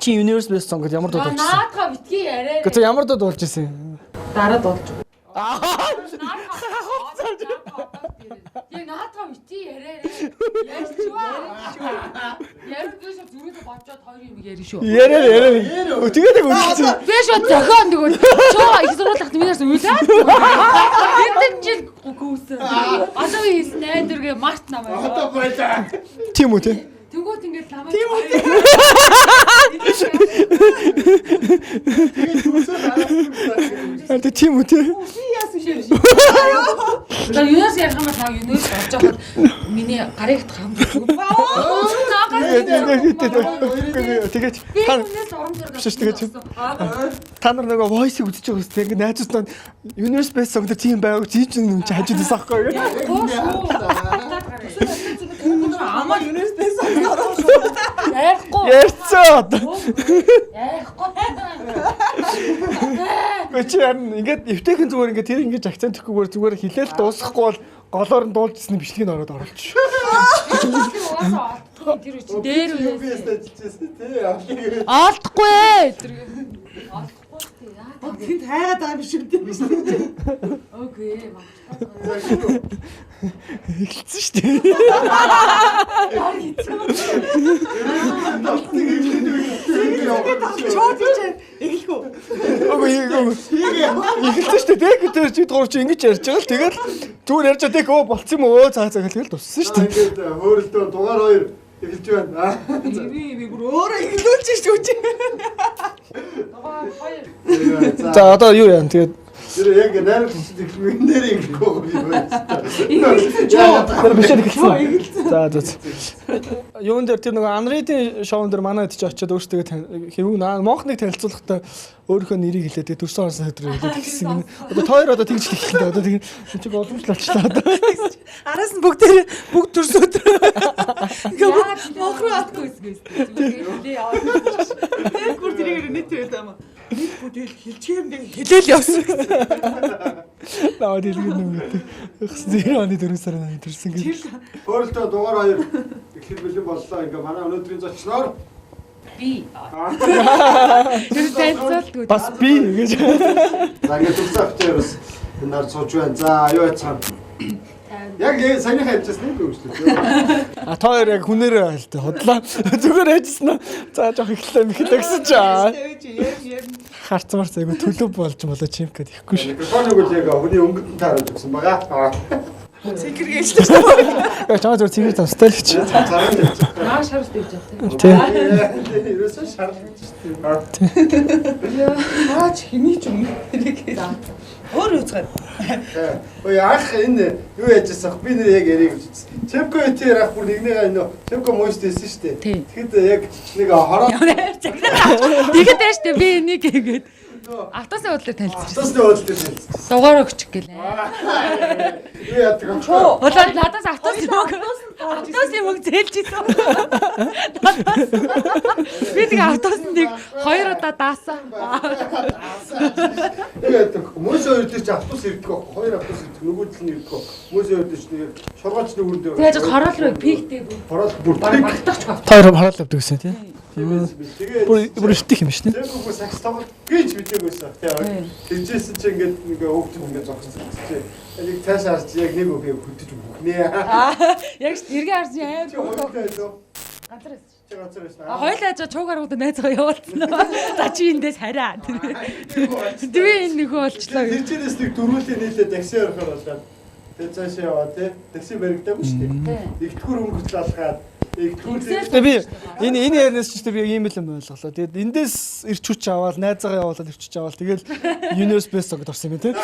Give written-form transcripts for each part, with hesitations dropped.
Чи Universe Best Song гэдэг ямар дуу дуулжсэн? Наадга битгий яриа. Гэхдээ ямар дуу дуулж ирсэн? Дараа дуулж. Аа. Яг наадга битгий яриа. Ярьчваа. Ярих гэж зүрхээ бочоод хоёр юм ярина шүү. Яриа. Тэгээд яг үлдсэн. Биш үү зохион тэгвэл чоо их сургуулахт минаас үйлээ. Хэдэн жил гүйсэн. Одоо хийсэн найдваргээ март намаа. Одоо байлаа. Тийм үү те? Тэнгүүт ингээд ламаа. Тийм үү. Ард тийм үү те? Яасан шээ. За юунаас ярих юм бол юунаас болж байгаа миний гарыг хам. Тэгээд та нар нөгөө voice-ийг үзэж байгаа үстэй ингээд найзууд нь Universe Best Song дээр тийм байгааг зийж юм чи хажуудаас аахгүй юу? Амар Universe Best Song Ярихгүй. Ярьцаа. Ярихгүй. Гэвч ингээд эвтэйхэн зүгээр ингээд тэр ингээд акцент өгөхгүйгээр зүгээр хэлээл дуусахгүй бол голоор нь дуулжсэн бичлэгийг ороод оруулж. Тэр үчи дээр үү? Алдахгүй ээ. Алдахгүй тий. Тэнд хайгаад байгаа биш үү? Окей. Эхэлсэн шүү дээ. Эхлэхгүй. Эхэлсэн шүү дээ. Тэр чи дуурч ингэж ярьж байгаа л тэгэл зүгээр ярьж байгаа тэг болцсон юм өө цаа хэлгээл туссан шүү дээ. Ингээд хөөрөлдөө дугаар 2 эхэлж байна. Би бүр өөрөө эхлүүлж шүү дээ. Дугаар 2. За одоо юу яа тэгээд Тэр яг найрах чинь нэр ингэхгүй юм байна. тэр биш эхэлсэн. За. Юун дээр тэр нөгөө Unread-ийн шоун дээр манай хэд ч очиод өөртөө хэвгүй Монхныг танилцуулахдаа өөрийнхөө нэрийг хэлээд төрсөн орсон өдрөө хэлээд хэлсэн. Одоо тоор одоо тэгж хэлсэн. Одоо тэг чи боломжтой болчлаа одоо. Араас нь бүгд төрсөн өдрөө. Ингээ мохроо атгүй гэсэн. Зүгээр яваа. Бүр тэрийг нийт байдаг юм. Нэг бүдэл хэлчихэмдэг хэлээл явсан. Наа дэлгэн нүгтэй. 0 оны 4 сарын төрсөн гэж. Хөөрөлдөө дугаар 2 эхлэл бэлэн боллоо. Ингээ манай өнөөдрийн зочноор Би. Тэр танилцуулдаг. Бас би гэж. за ингээ төгсөөхтэй бас энэ нар сууж байна. За аюу яцхан. Яг саяхан хэлжсэн юм үү? А тоор яг хүнээрээ хэлтэй хотлаа. Зүгээр яжсан нь. За жоох ихлээ мэхлээ гэсэн чи. Харцмар зайгүй төлөв болж болоо чимк гэдэг ихгүй шүү. Микрофон өгөл яг хүний өнгөнд таарж өгсөн байгаа. Цэгэргэлж байна. Яг чамаа зөв цэвэр тавстай л гэж. Наа шарж дэвж байгаа. Тий. Ерөөсөө шаардлагатай шүү дээ. Аач хэмээч юм. Өөр үзгээд. Ой ах энэ юу яжсан би нэр яг яриг гэж. Чемко тэр ах бүр нэгнийгаа энэ чемко мууст хэлсэн шүү дээ. Тэгэхэд яг нэг хороо. Тэгээд байж тээ би энийг гээд автосын бодлоор танилцсан. Автосны бодлоор танилцсан. Дугаар өгч гэлээ. Юу яадаг юм? Улаад надаас автосын мөнгө зээлж исэн. Би тэг автосны нэг 2 удаа даасан. Тэгээд мөс хоёр дээр чи автобус ирдэг байхгүй. Хоёр автобус ирдэг. Нөгөөдөл нь ирдэг. Мөс хоёр дээр чи нэг шоргооч нүгүр дээр. Тэгээд хороол руу пиктэй бүр. Хороол бүр багтахч баг. Тоор хараал авдаг гэсэн тийм. Тэгээд бүр итэх юм шнэ. тэгээд бүх сакс тоглож гэж бидэг байсан. Тэгээд тэгжсэн чи ингээд ингээ хөөгдөд ингээ зогссон чи. Яг цаашаа харж яг нэг үг хөдөж өгнэ. Яг эргээ харж амар. Ганцаар байсан. Хойлоо ажаа чуугаар удаа найзгаа явуулсан. За чи эндээс хараа. Дви энэ нөхөө болчлоо. Тэрчээс нэг дөрвөлийн нийлээ такси орохоор болоод тэгээд цаашаа яваа тий. Такси баригдаагүй шүү дээ. Игтгүр өнгөц алгаад Тэгээ би энэ ярнаас ч би ийм л юм ойлголоо. Тэгээд эндээс ирч хүч аваад найзаагаа явуулаад ирч хүч аваад тэгэл Universe Best Song орсон юм тий.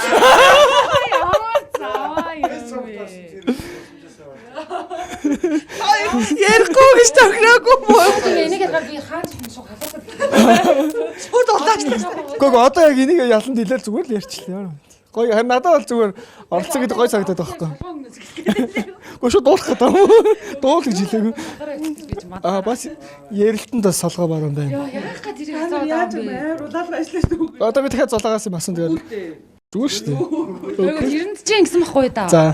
Ярихгүй гэж тохироогүй мó. Энийг яг би хаач юм шиг халуусаад. Шууд удаач. Гөө одоо яг энийг яланд хэлэл зүгээр л ярьчихлаа. Гоё харин надад бол зүгээр оролцоо гэдэг гоё санагдаад байгаа байхгүй. Гөө шууд дуулах гэдэг юм. Дуул гэж хэлээгүй. Бас ярилтанд бас солгоо баруун байна. Яах гэж ирэх асууад юм бэ? Улаалга ажиллаж дүүг. Одоо би дахиад зулаагаас юм асан тэгээд. Зүгээр шүү дээ. Тэрэнд чинь ингэсэн байхгүй да. За.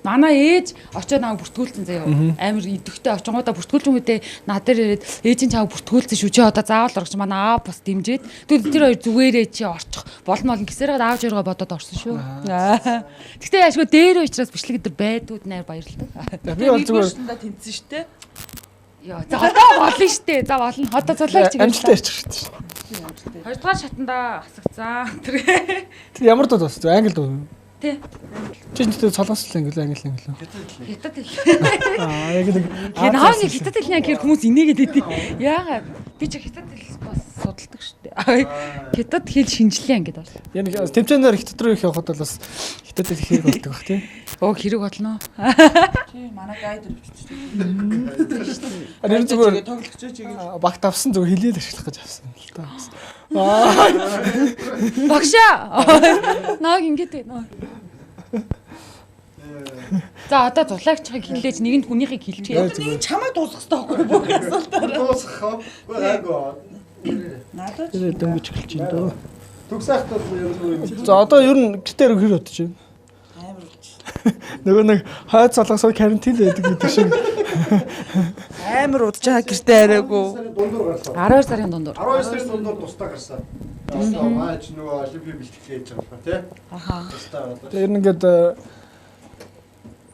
Манай ээж очоод намайг бүртгүүлсэн заяа. Амар идэвхтэй очингуудаа бүртгүүлсэн үедээ над дээр ирээд ээжийн чамайг бүртгүүлсэн шүү. Чи одоо заавал орчих манай аа бас дэмжээд. Тэгвэл тэр хоёр зүгээрээ чи орчих. Болно гэсээр аав жиргээ бодоод орсон шүү. Гэхдээ яашгүй дээр уучраас бичлэг дээр байдууд найр баярлалаа. Би бол зүгээр тэнцсэн шүү дээ. Яа, за одоо болно штэ. За болно. Одоо цулаач чигээр. амжилттай ярьчих шүү дээ. Хоёрдугаар шатанда асагцсан. Тэр ямар дуу бас англи дуу. Тий. Чи ч солонгос англи англи. Хятад хэл. Яг нэг Наа нэг хятад хэлний анги хүмүүс инээгээд идэв. Яагаад? Би ч хятад хэл бас судалдаг шүү дээ. Хятад хэл шинжилгээ ангид байна. яг нэг тэмцээнээр хятад руу их явхад бол бас хятад хэл хэрэг болдог бах тий. Оо хэрэг болно. Чи манай гайд өвчтэй. Энэ зүгээр тоглогч чиг. багт авсан зүгээр хэлээд ашиглах гэж авсан л та. Багшаа. Наг ингэж байна. За одоо зулаагчхыг хэллээж нэгэнд хүнийхийг хэлчихье. Нэг чамаа дуусгах хэрэгтэй байхгүй бүх асуултаар. Дуусгах. Гайгүй. Надад Тэр дөнгөж эхэлж байна дөө. Төгсөөхт бол юм. За одоо ер нь гэртээр хэр бодож байна? амар үлч. Нөгөө нэг хойд солонгосоор карантин байдаг гэдэг шиг. Амар удаж байгаа гэртээ арайгүй. Дундуур гарсан. 12 сарын дундуур. 12 сарын дундуур тусдаа гарсан. Тусдаа маач нөгөө олимпийн бэлтгэл хийж байгаа тий. Аха. Тусдаа болоо. Тэр ингээд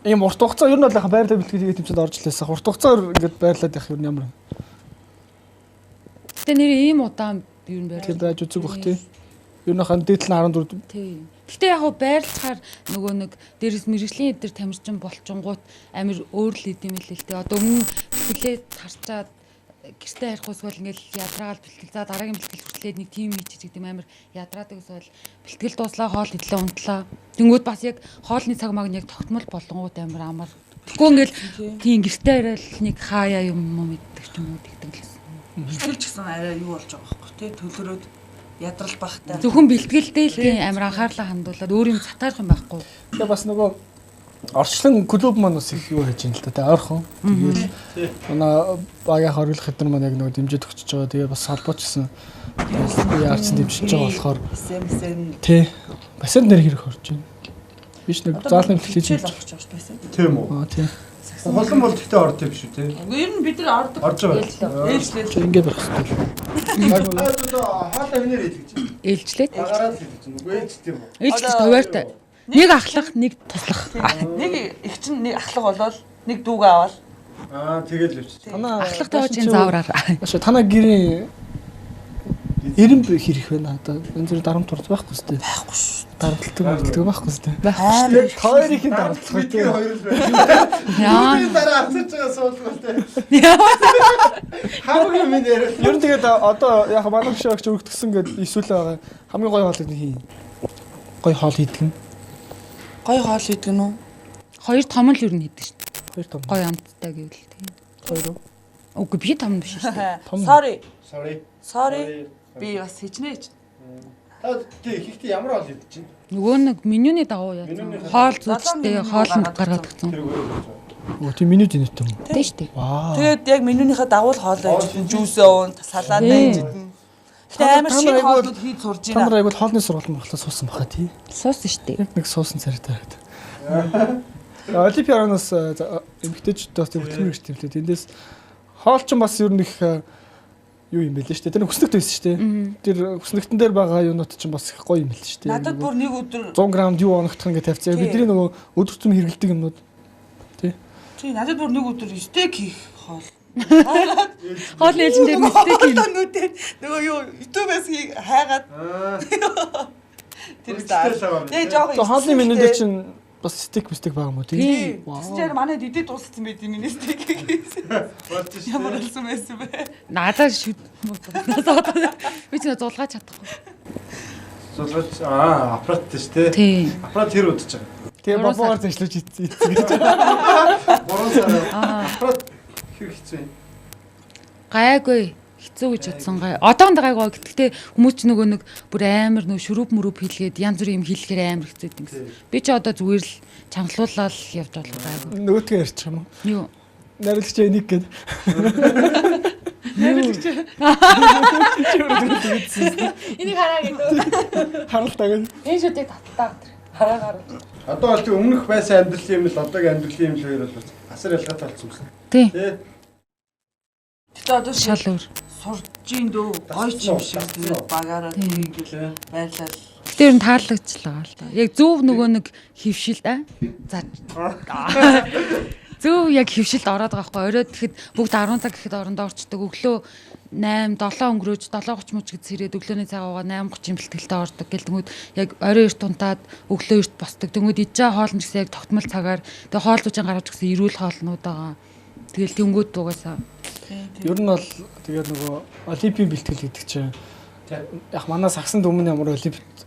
ийм урт хугацаа ер нь бол байрлал бэлтгэлийг тэмцээд орж лээсэн. Урт хугацаар ингээд байрлаад явах ер нь ямар. Тэ нэр ийм удаан юу юм бэ? Тэр байж үзэг бах тий. Ер нь хаан дээдл нь 14. Тий. Гэтэ яг хөө байрлахаар нөгөө нэг дээрс мэрэгжлийн эдэр тамирчин болчингууд амир өөр л идэм билээ л тий. Одоо өмнө бэлтгэлээ харчаад гэртээ харих усвал ингээл ядраагаал бэлтгэл за дараагийн бэлтгэл хүртлээд нэг тим хийчих гэдэг амар ядраадаг усвал бэлтгэл дууслаа хоол идлээ унтлаа. Тэнгүүд бас яг хоолны цаг маг нь яг тогтмол болонгууд амар амар. Тэгэхгүй ингээл тийм гэртээ хараад нэг хаяа юм мэддэг ч юм уу тэгдэг л. Бэлтгэл ч гэсэн арай юу болж байгаа байхгүй тий. Төлөрөөд ядрал бахтай. Зөвхөн бэлтгэлтэй л тийм амар анхаарлаа хандуулаад өөр юм цатаарах юм байхгүй. Тэгээ бас нөгөө орчлон клуб маань бас их юу хийж юм л та тий ойрхон. Тэгээд манай багийн хориглох хэдэн маань яг нөгөө дэмжиж өгч байгаа. Тэгээ бас салбуучсан. Яарсан дэмжиж байгаа болохоор Сэм тий. Басар нэр хэрэг орж байна. Биш нэг заалны бэлтгэл хийж олох ч байсан. Тийм үү. аа тий. Холон бол гэхдээ орд юм шүү тий. Ер нь бид нар ордог. Орж байгаа. Ээлжлээ. Ингээд байх хэрэгтэй. Хаалта хинээр хэлж чинь. Ээлжлээд. Агараад хэлж чинь. Үгүй ээлжтэй юм уу? Ээлжлэж хуваартай. Нэг ахлах, нэг туслах. Нэг их чинь нэг ахлах болоод нэг дүүг аваад Аа тэгэл явчих. Танаа Ахлах тавьж ин заавраар. Баша танаа гэрийн 90 хэрэг байна одоо. Энэ зэрэг дарамт урд байхгүй сте. байхгүй шүү. Дарамтлагдаг байхгүй сте. Амар Хоёрын дарамтлах Бидний тий. хоёр л байна. Яа. Бидний дараа авчирч байгаа суулгаатай. Хамгийн минь яриа. Ер нь тэгээд одоо яг манай бишаагч өргөдгсөн гэдэг эсвэл байгаа. Хамгийн гоё хоол хийн. Гоё хоол хийдэг нь. гой хоол хийдэг нь үү? Хоёр том л юу нэдэг шин. Хоёр том. Гоё амттай гэвэл тийм. Хоёр уу? Үгүй би том биш шүү дээ. Том. Sorry. Би бас хичнээж. Та тий ихтэй ямар хоол хийдэг чинь? Нөгөө нэг менюний дагуу яа. Хоол зүттэй хоолнд гаргаад өгсөн. Тэр өөрөө болж Оо тийм менюд инэт юм. Тийм шүү дээ. Вау. Тэгээд яг менюнийхээ дагуул хоолоо хийж жүүсээ уун, салаад байж идэн. Тэгээд амар шинэ хоолнууд хийж сурж Та нар байна. айгуул хоолны сургалтын багтаа суусан баха тий. Суусан шүү дээ. Нэг суусан царайтай байгаад. Олимпиаранаас эмгтээчдээ бас хөтөлмөр гэж тэмлээ. Тэндээс хоол ч бас ер нь их юу юм бэ лээ шүү дээ. Тэр хүснэгт байсан шүү дээ. Тэр хүснэгтэн дээр байгаа юунууд ч бас их гоё юм л шүү дээ. Надад бүр нэг өдөр 100 г юу оногдох ингэ тавьцаа. Бидний нөгөө өдөр тутмын хэрэгэлдэг юмнууд. тий надад бүр нэг өдөр стейк хийх хоол. Хоол ээлжин дээр нэстэг юм. Нөгөө юу YouTube-ээс хайгаад тэр байгаа. тий жоох За хоолны меню дээр чинь бас стейк байгаа юм уу тий? тий. Тэгсээр манай дидэд дууссан байт юм энэ стейк хийсэн. Болж шүү. Ямар болсон байсан бэ? Надад шүд. Би ч зулгаач чадахгүй. Суулгаж аппарат шүү дээ. Тий. Аппарат тэр удаж байгаа. Тэгээ бабаар зэшлэж ийцсэн гэж. 3 сар. Аппарат хэрэг хэцүү юм. Гайгүй хэцүү гэж бодсон гай. Одоонд гайгүй. Гэхдээ хүмүүс ч нөгөө нэг бүр амар нөгөө шүрүүп мөрөп хийлгээд янз бүрийн юм хийлэхээр амар хэцүү гэсэн. Би ч одоо зүгээр л чангалуулаад явж болох гайгүй. Нөгөөтгөө ярьчих юм уу? Юу? Нарилагч энийг гээд. Энийг хараа гэдэг. Харалтаа гээд. Энэ шүтээ татдаг. Хараагаар. Одоо бол тийм өмнөх байсан амьдралын юм л одоогийн амьдралын юм л хоёр бол асар ялгаатай болсон юм байна. Тий. Гэтэ одоо Шал өөр. сурж ийн дөө гойч юм шиг тэгээд багаараа ингээл байрлал. Тэр нь таалагчлаа л да. Яг зөв нөгөө нэг хөвшилт За. Зөв яг хөвшилд ороод байгаа байхгүй. Оройд тэгэхэд бүгд 10 цаг гэхэд орондоо орчдөг. Өглөө 8 7 өнгөрөөж 7:30 мууч гэж сэрээд өглөөний цагаагаа 8:30 бэлтгэлтэй ордог. Гэлтгүүд яг орой эрт унтаад өглөө эрт босдог. Тэнгүүд ижээ хоолн гэсэн яг тогтмол цагаар тэгээ хооллуучаа гаргаж гисэн эрүүл хоолнууд байгаа. Тэгэл тэнгүүд дугаасаа. Ер нь бол тэгээд нөгөө олимпийн бэлтгэл гэдэг чинь яг манай сагсанд өмнө ямар олимпиад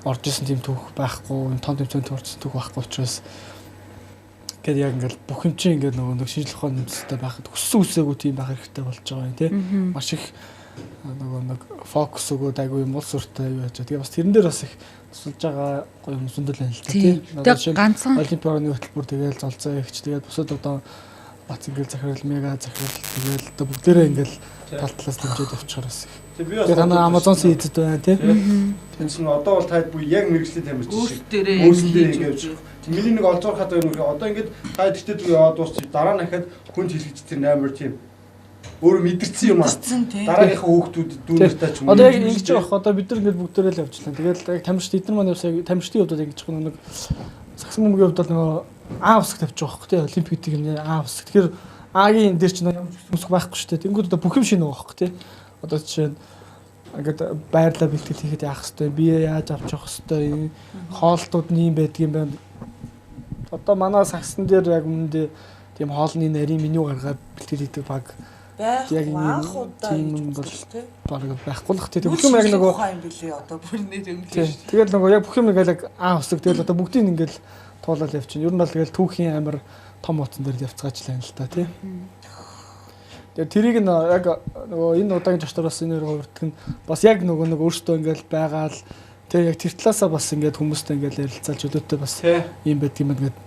орж исэн тийм түүх байхгүй, том тэмцээнд орсон түүх байхгүй учраас гэдэг яг ингээл бүх юм чинь ингээд нөгөө шинжлэх ухааны үндэстэй байхад өссөн үсээгүй тийм байх хэрэгтэй болж байгаа юм тий. Маш их нөгөө нэг фокус өгөөд айгүй юм улс уртай юу яаж. Тэгээ бас тэрэн дээр бас их тусалж байгаа гоё юм зөндөл байна л та тий. Тэгээ ганцхан олимпиадын хөтөлбөр тэгээд золцоо ягч тэгээд бусад одоо бац ингээл захирал мега захирал тэгээд одоо бүгдээрээ ингээл тал талаас дэмжиж явчихаар бас их. Тэгээд танаа Amazon эзэд байна тий. Тэгсэн одоо бол таад бүх яг мэрэгжлийн тамирч шиг өөрсдөө ингээд миний нэг олзуурхаад байгаа юм. Одоо ингээд та тэгтээ яваад дуусчих дараа нь дахиад хүнд хэлгэж тэр 8 тийм өөрөө мэдэрсэн юм аа. Дараагийнхаа хүүхдүүд дүүнэртэй ч юм уу. Одоо яг ингэж байгаа бох. Одоо бид нар ингээд бүгдээрээ л явжлаа. Тэгээд яг тамирчид эдгээр маань явсаа тамирчдын хувьд ингэж байгаа нэг сагсан бөмбөгийн хувьд бол нөгөө А усаг тавьж байгаа бох тий. Олимпикийг нэ А усаг. Тэгэхээр А-гийн дээр чинь ямар үсэг байхгүй шүү дээ. Тэнгүүд одоо бүх юм шинэ байгаа бох тий. Одоо жишээ нь ингээд байрлал бэлтгэл хийхэд яах хэвтэй бие яаж авч явах хэвтэй хоолтууд нь юм байдаг юм байна. Одоо манай сагсан дээр яг үүндээ тийм хоолны нарийн меню гаргаад бэлтгэл хийдэг баг яг анх удаа тийм бол тий. баг байхгүй л хэ. Бүх юм яг нөгөө хаан билээ одоо бүр нэр өнгөлөө. Тэгэл нөгөө яг бүх юм ингээл яг А усаг тэгэл одоо бүгдийг ингээл туулаад явчихна. Ер нь бол тэгэл түүхийн амар том утсан дээр явцгааж лаа л та тий. Тэгээ тэрийг нь яг нөгөө энэ удаагийн жагтараас энэ хувирдаг нь бас яг нөгөө нэг өөртөө ингээл байгаа л тэгээ яг тэр талаасаа бас ингээд хүмүүстэй ингээд ярилцаал чөлөөтэй бас юм байдаг юм ингээд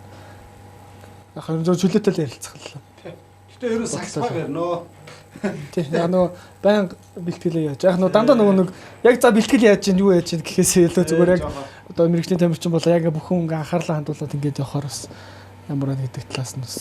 харин зөв чөлөөтэй л ярилцах л. Гэтэ ерөө сагсбаг ярнөө. Тий нөгөө баян бэлтгэлээ яаж. Яг нөгөө дандаа нөгөө нэг яг за бэлтгэл яаж чинь юу яаж чинь гэхээсээ илүү зүгээр яг одоо мэрэгчлийн тамирчин бол яг бүхэн ингээ анхаарлаа хандуулаад ингээд явахаар бас ямар нэг гэдэг талаас нь бас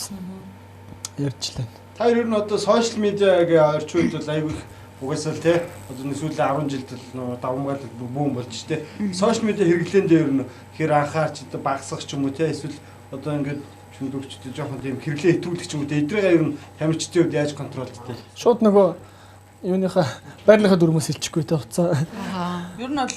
ярьжлаа. Та ер нь одоо сошиал медиагийн орчин үед бол айгүй их угаасаа л тий одоо сүүлийн 10 жилд л давмгаал бүүн болж тий. Сошиал медиа хэрэглээнд ер нь хэр анхаарч багасгах ч юм уу тий эсвэл одоо ингээд чөлөөгчтэй жоохон тийм хэрэглээ итгүүлэх ч юм уу тий эдрийг ер нь тамирчдын үед яаж контролдтэй. Шууд нөгөө юуныхаа байрлахад дөрмөөс хэлчихгүй тий уцаа. Ер нь бол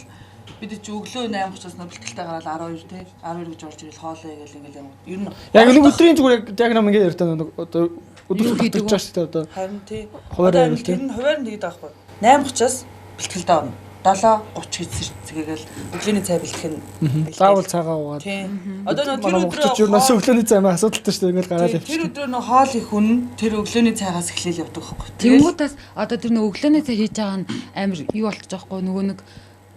бид чи өглөө 8:30-аас бэлтгэлтэй гараад 12 тий 12 гэж орж ирэл хоолоо игээл ингээл юм. Ер нь яг нэг өдрийн зүгээр яг нам ингээд ярьтаа одоо өдөр татчих чааш тий одоо харин тий хуваар байвал тий. Тэр нь хуваар нь тэгээд байхгүй. 8:30-аас бэлтгэлтэй орно. 7:30 гэж зэрэгээл өглөөний цай бэлтгэх нь заавал цагаа уугаад. тий. Одоо нөө тэр өдрөө юунаас өглөөний цай маа асуудалтай шүү дээ ингээд гараад явчих. Тэр өдрөө нөө хоол их хүн тэр өглөөний цайгаас эхлээл явдаг байхгүй. Тэнгуудаас одоо тэр нөгөө өглөөний цай хийж байгаа нь амар юу болчих жоохгүй нөгөө нэг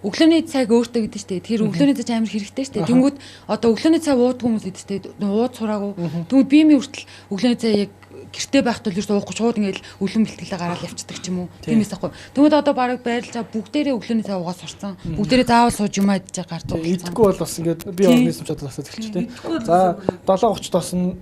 өглөөний цайг өөртөө гэдэг штэ. Тэр өглөөний цай амар хэрэгтэй штэ. Тэнгүүд одоо өглөөний цай уудаг хүмүүс гэдэг штэ. Ууд сураагүй. Тэнгүүд би минь хүртэл өглөөний цай яг гэртээ байхдаа л ерөөсөө уухгүй шууд ингээл өвлөн бэлтгэлээ гараад явцдаг ч юм уу. Тиймээс ахгүй. Тэнгүүд одоо бараг байрлалцаа бүгдээрээ өглөөний цай уугаад сурцсан. Бүгдээрээ заавал сууж юм адж гарч байгаа. Идэхгүй бол бас ингээд би организм чадвар асаад эхэлчих тий. За 7:30 тосно.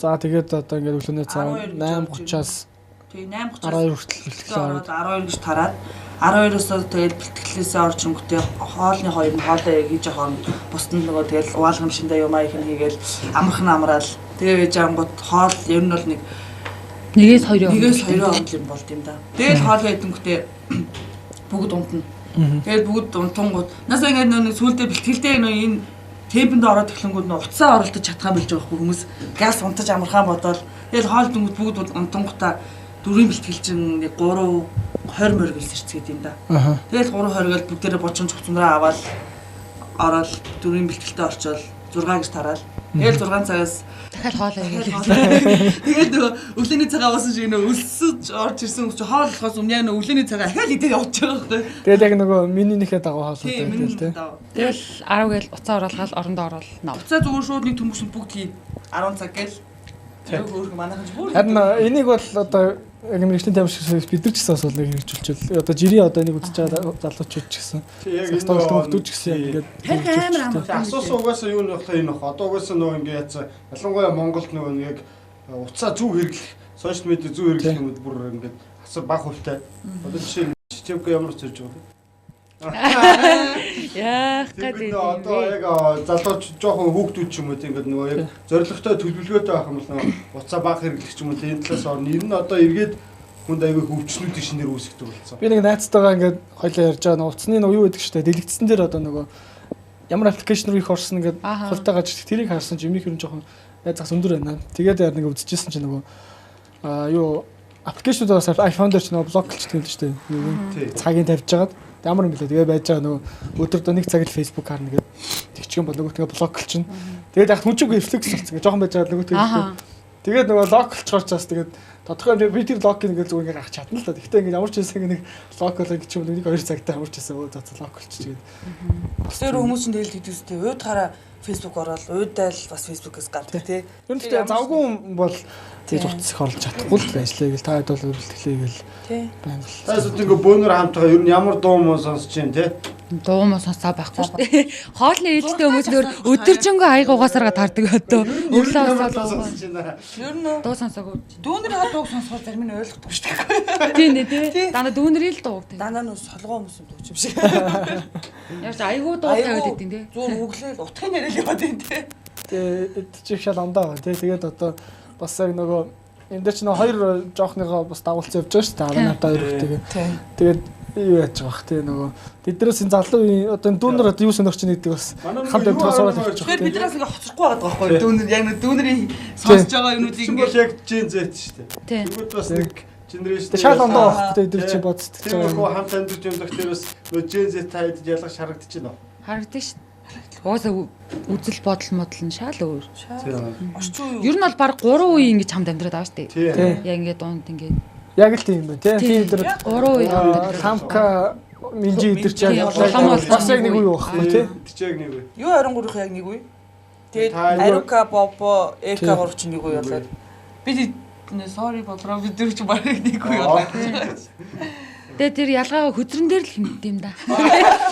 За тэгээд одоо ингээд өглөөний цай 8:30-аас тий 8:30-аас 12 хүртэл бэлтгэлээ ороод 12 гэж тараад 12-оос тэгээд бэлтгэлээсээ орж өнгөтэй хоолны хоёр нь хоолоо яг хийж байгаа нь бусд нь нөгөө тэгэл угаалгам шиндээ юм аяг нь хийгээл амархан амраал тэгээ байж ангууд хоол ер нь бол нэгээс 2 хоол юм болд юм да. Тэгэл хоолоо идэнгүүтээ бүгд унтна. Тэгээд бүгд унтангууд нас ингээд нэг сүулдэ бэлтгэлдээ энэ темпэнд ороод эхлэнгүүд нь уцаа оролдож чадхаа билж байгаа хүмүүс газ унтаж амархан бодоод тэгэл хоол дүнгууд бүгд унтангуудаа дөрвийн бэлтгэл чинь 3:20 морь гэлж ирцгээд юм да. Тэгэл 3:20 гэл бүгдээрээ бочон цогцнороо аваад ороод дөрвийн бэлтгэлтэй орчоод 6 гэж тараал. Тэгэл 6 цагаас дахиад хоолоо игээл. Тэгээд нөгөө өглөөний цагаа уусан шиг нөгөө өлсөж орж ирсэн хүмүүс хоол болохоос өмнө яг нөгөө өглөөний цагаа ахаал идээд явж байгаа байхгүй. Тэгээд яг нөгөө минийхээ дагуу хоолтой байдаг тий. Тэгэл 10 гээл уцаа оруулаад орондоо оруулна. Уцаа зүгээр шууд нэг төмөсөнд бүгд хий 10 цаг гээл. Харин энийг бол одоо яг мэрэгчлийн тамир шиг бид нар ч гэсэн бас нэг хэрэгжүүлчихвэл одоо жирийн одоо нэг үзэж байгаа залуучууд ч гэсэн яг тоглолт ч гэсэн яг харин амар амар. Асуусан угаасаа юу нөхлөө энэ нөх. Одоо угаасаа нөгөө ингэ яцсан. Ялангуяа Монголд нөгөө яг утсаа зөв хэрэглэх, сошиал медиа зөв хэрэглэх юмуд бүр ингэ асар бага хувьтай. Одоо жишээ нь чимк ямар ч зорж байгаа. Яах гэдэг юм одоо яг залууч жоохон хүүхдүүд ч юм уу тийм ингээд нөгөө яг зоригтой төлөвлөгөөтэй байх юм бол нөгөө уцаа баг хэрэглэх ч юм уу энэ талаас орно. Энэ нь одоо эргээд хүнд аягүй хөвчнүүдийн шинээр үүсгдэг болсон. би нэг найзтайгаа ингээд хоёлаа ярьж байгаа нөгөө утасны нөгөө юу гэдэг чтэй дэлгэцсэн дээр одоо нөгөө ямар аппликейшн руу их орсон ингээд хувьтай гарч тэрийг харсан чи өмнөх юм жоохон найзаас өндөр байна. Тэгээд яг нэг үзчихсэн чи нөгөө юу аппликейшнуудаас iPhone дээр ч нөгөө блоклчдаг юм шүү дээ. Цагийн тавьж байгаад ямар юм бэлээ. Тэгээ байж байгаа нөгөө өдөрдөө нэг цаг л Facebook харна гэдэг. Тэгчих юм бол нөгөө тэгээ блоклчихно. Тэгээд яг хүнчиг рефлекс болсон. Ингээ жоохон байж байгаа нөгөө тэгээ. Тэгээд нөгөө локлчгоор чаас тэгээд тодорхой би тэр лог ингээ зүгээр ингээ гарах чадна л да. Гэхдээ ингээ ямар ч хэсэг нэг лог болоо гэж юм нэг 2 цагтай ямар ч хэсэг өө локлчих тэгээд. Тэр хүмүүс чинь тэгэл хэдүүс тээ. Уйдгаараа Facebook ороод уйдаал бас Facebook-ээс гардаг тий. Ер нь тэгээ завгүй юм бол тэгж утас их орлож чадахгүй л ажиллая гэл та хэд бол бэлтгэлээ гэл. Тий. Байна л. Таас ингээ бөөнөр хамтгаа ер нь ямар дуу муу сонсож чинь тий. Дуу муу сонсоо байхгүй шүү дээ. Хоолны ээлжтэй хүмүүс нөр өдөржингөө аяг угаасараа таардаг одоо өглөө усаа Ер нь дуу сонсоогүй. дүүнэрийн дууг сонсоход зарим нь ойлгохгүй шүү дээ. Тийм нэ тий. Дандаа дүүнэрийн л дуу. Дандаа нь солгоо хүмүүс дууч юм шиг. Яаж айгуу дуу тавиад идэв тий. Зүүн өглөө утгын яриад яваад байна тий. Тэгээд чих шал ондоо тий. Тэгээд одоо бас яг нөгөө энэ дээр ч нөгөө хоёр жоохныгоо бас дагуулсан явж байгаа шүү дээ. 18 хоёр хүүтэйгээ. Тэгээд юу яаж байгаа бах тий нөгөө тэднээс энэ залуу одоо дүүнэр одоо юу сонирч байгаа гэдэг бас хамт амтгаа сураад явчих. Тэгэхээр бид нараас ингээ хоцрохгүй байгаа байхгүй дүүнэр яг нэг дүүнэрийн сонсож байгаа юмнуудыг ингээ яг Gen Z шүү дээ. Тий. Тэгвэл бас нэг генерашн шал ондоо бах тий эдгээр чи бодсдож тэр байгаа. нөгөө хамт амьдарч юм дохтороос нөгөө Gen Z таад ялгаж харагдаж байна. Харагдаж шүү. Уусаа үзэл бодол модол нь шал өөр. Орчин үеийн Ер нь бол баг 3 үе ингэж хамт амьдраад байгаа шүү дээ. Тий. Яг ингэ дунд ингэ. Яг л тийм байна тий. Тэр 3 үе хамт амьдраад. тамка минжи эдэр чи яг Улаан бол бас яг нэг үе байхгүй тий. Тичээг нэг үе. юу 23-ын яг нэг үе. Тэгээд Арука Бобо Эка гурав чинь нэг үе болоод би sorry Бобро бид нар ч баг нэг үе болоод. Тэгээ тэр ялгаа хөзрөн дээр л хэмтд юм да.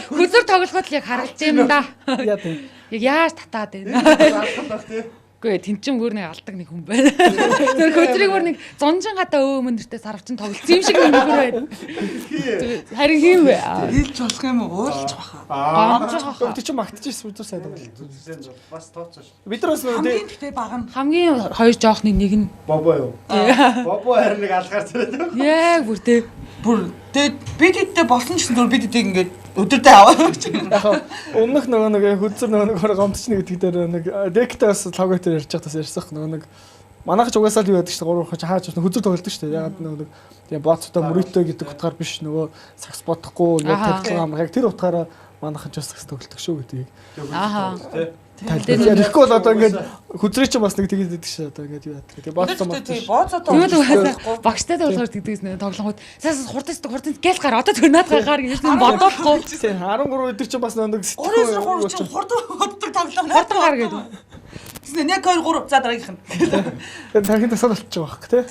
Хөзөр тоглоход л яг харагдаж юм да. Яа тийм. Яг яаж татаад байна. Алхах тий. Үгүй тэнцэн бүр нэг алдаг нэг хүн байна. Тэр хөзрийг бүр нэг зонжин гадаа өөнөртөө сарвчин тоглолцсон юм шиг нэг хүн байна. Харин хин вэ? Хэлж болох юм уу? Уулж баха. Гомжих хаа. Өдөр чи магтчихсэн үзүүр сайн байна. Бас тооцоош. Бид нар бас нөгөө тий. Хамгийн ихтэй баг нь Хамгийн хоёр жоохны нэг нь Бобо юу? Бобо харин нэг алгаар царайдаг. яг бүр тэ бүр тэгээд бид хэдтэй болсон ч гэсэн бид хэдийг ингээд өдөртөө аваад гэж. Яг өмнөх нөгөө нэг хөдзөр нөгөө гомдчихны гэдэг дээр нэг дектас лого дээр ярьж байхдаа ярьсах нөгөө нэг манайх ч угаасаа л юу яадаг шүү дээ 3 хож хааж хөдзөр тоглолдог шүү дээ. Яг нөгөө нэг тийм боцтой мөрөйтэй гэдэг утгаар биш нөгөө сакс бодохгүй яг тавьлага ам яг тэр утгаараа манайх ч бас сакс тоглолдог шүү гэдэг. Ааха. Тэгэхгүй бол одоо ингээд хөзрээ ч бас нэг тэгээд идэг шээ одоо ингээд юу яадаг. Тэгээ боцтой тий мод. бооцоо Юу л багштай болохоор тэгдэгс нэ тоглонгууд цаас хурдан гэл гар одоо тэр наад гараар гэж юм бодохгүй. Тийм 13 өдөр чинь бас нэг Орос руу чинь хурдан боддог тоглоом. Хурдан гар гэдэг. Тэснэ 1 2 3 за дараагийнх нь. Тэгээ тархинд тасаад болчих жоох тий.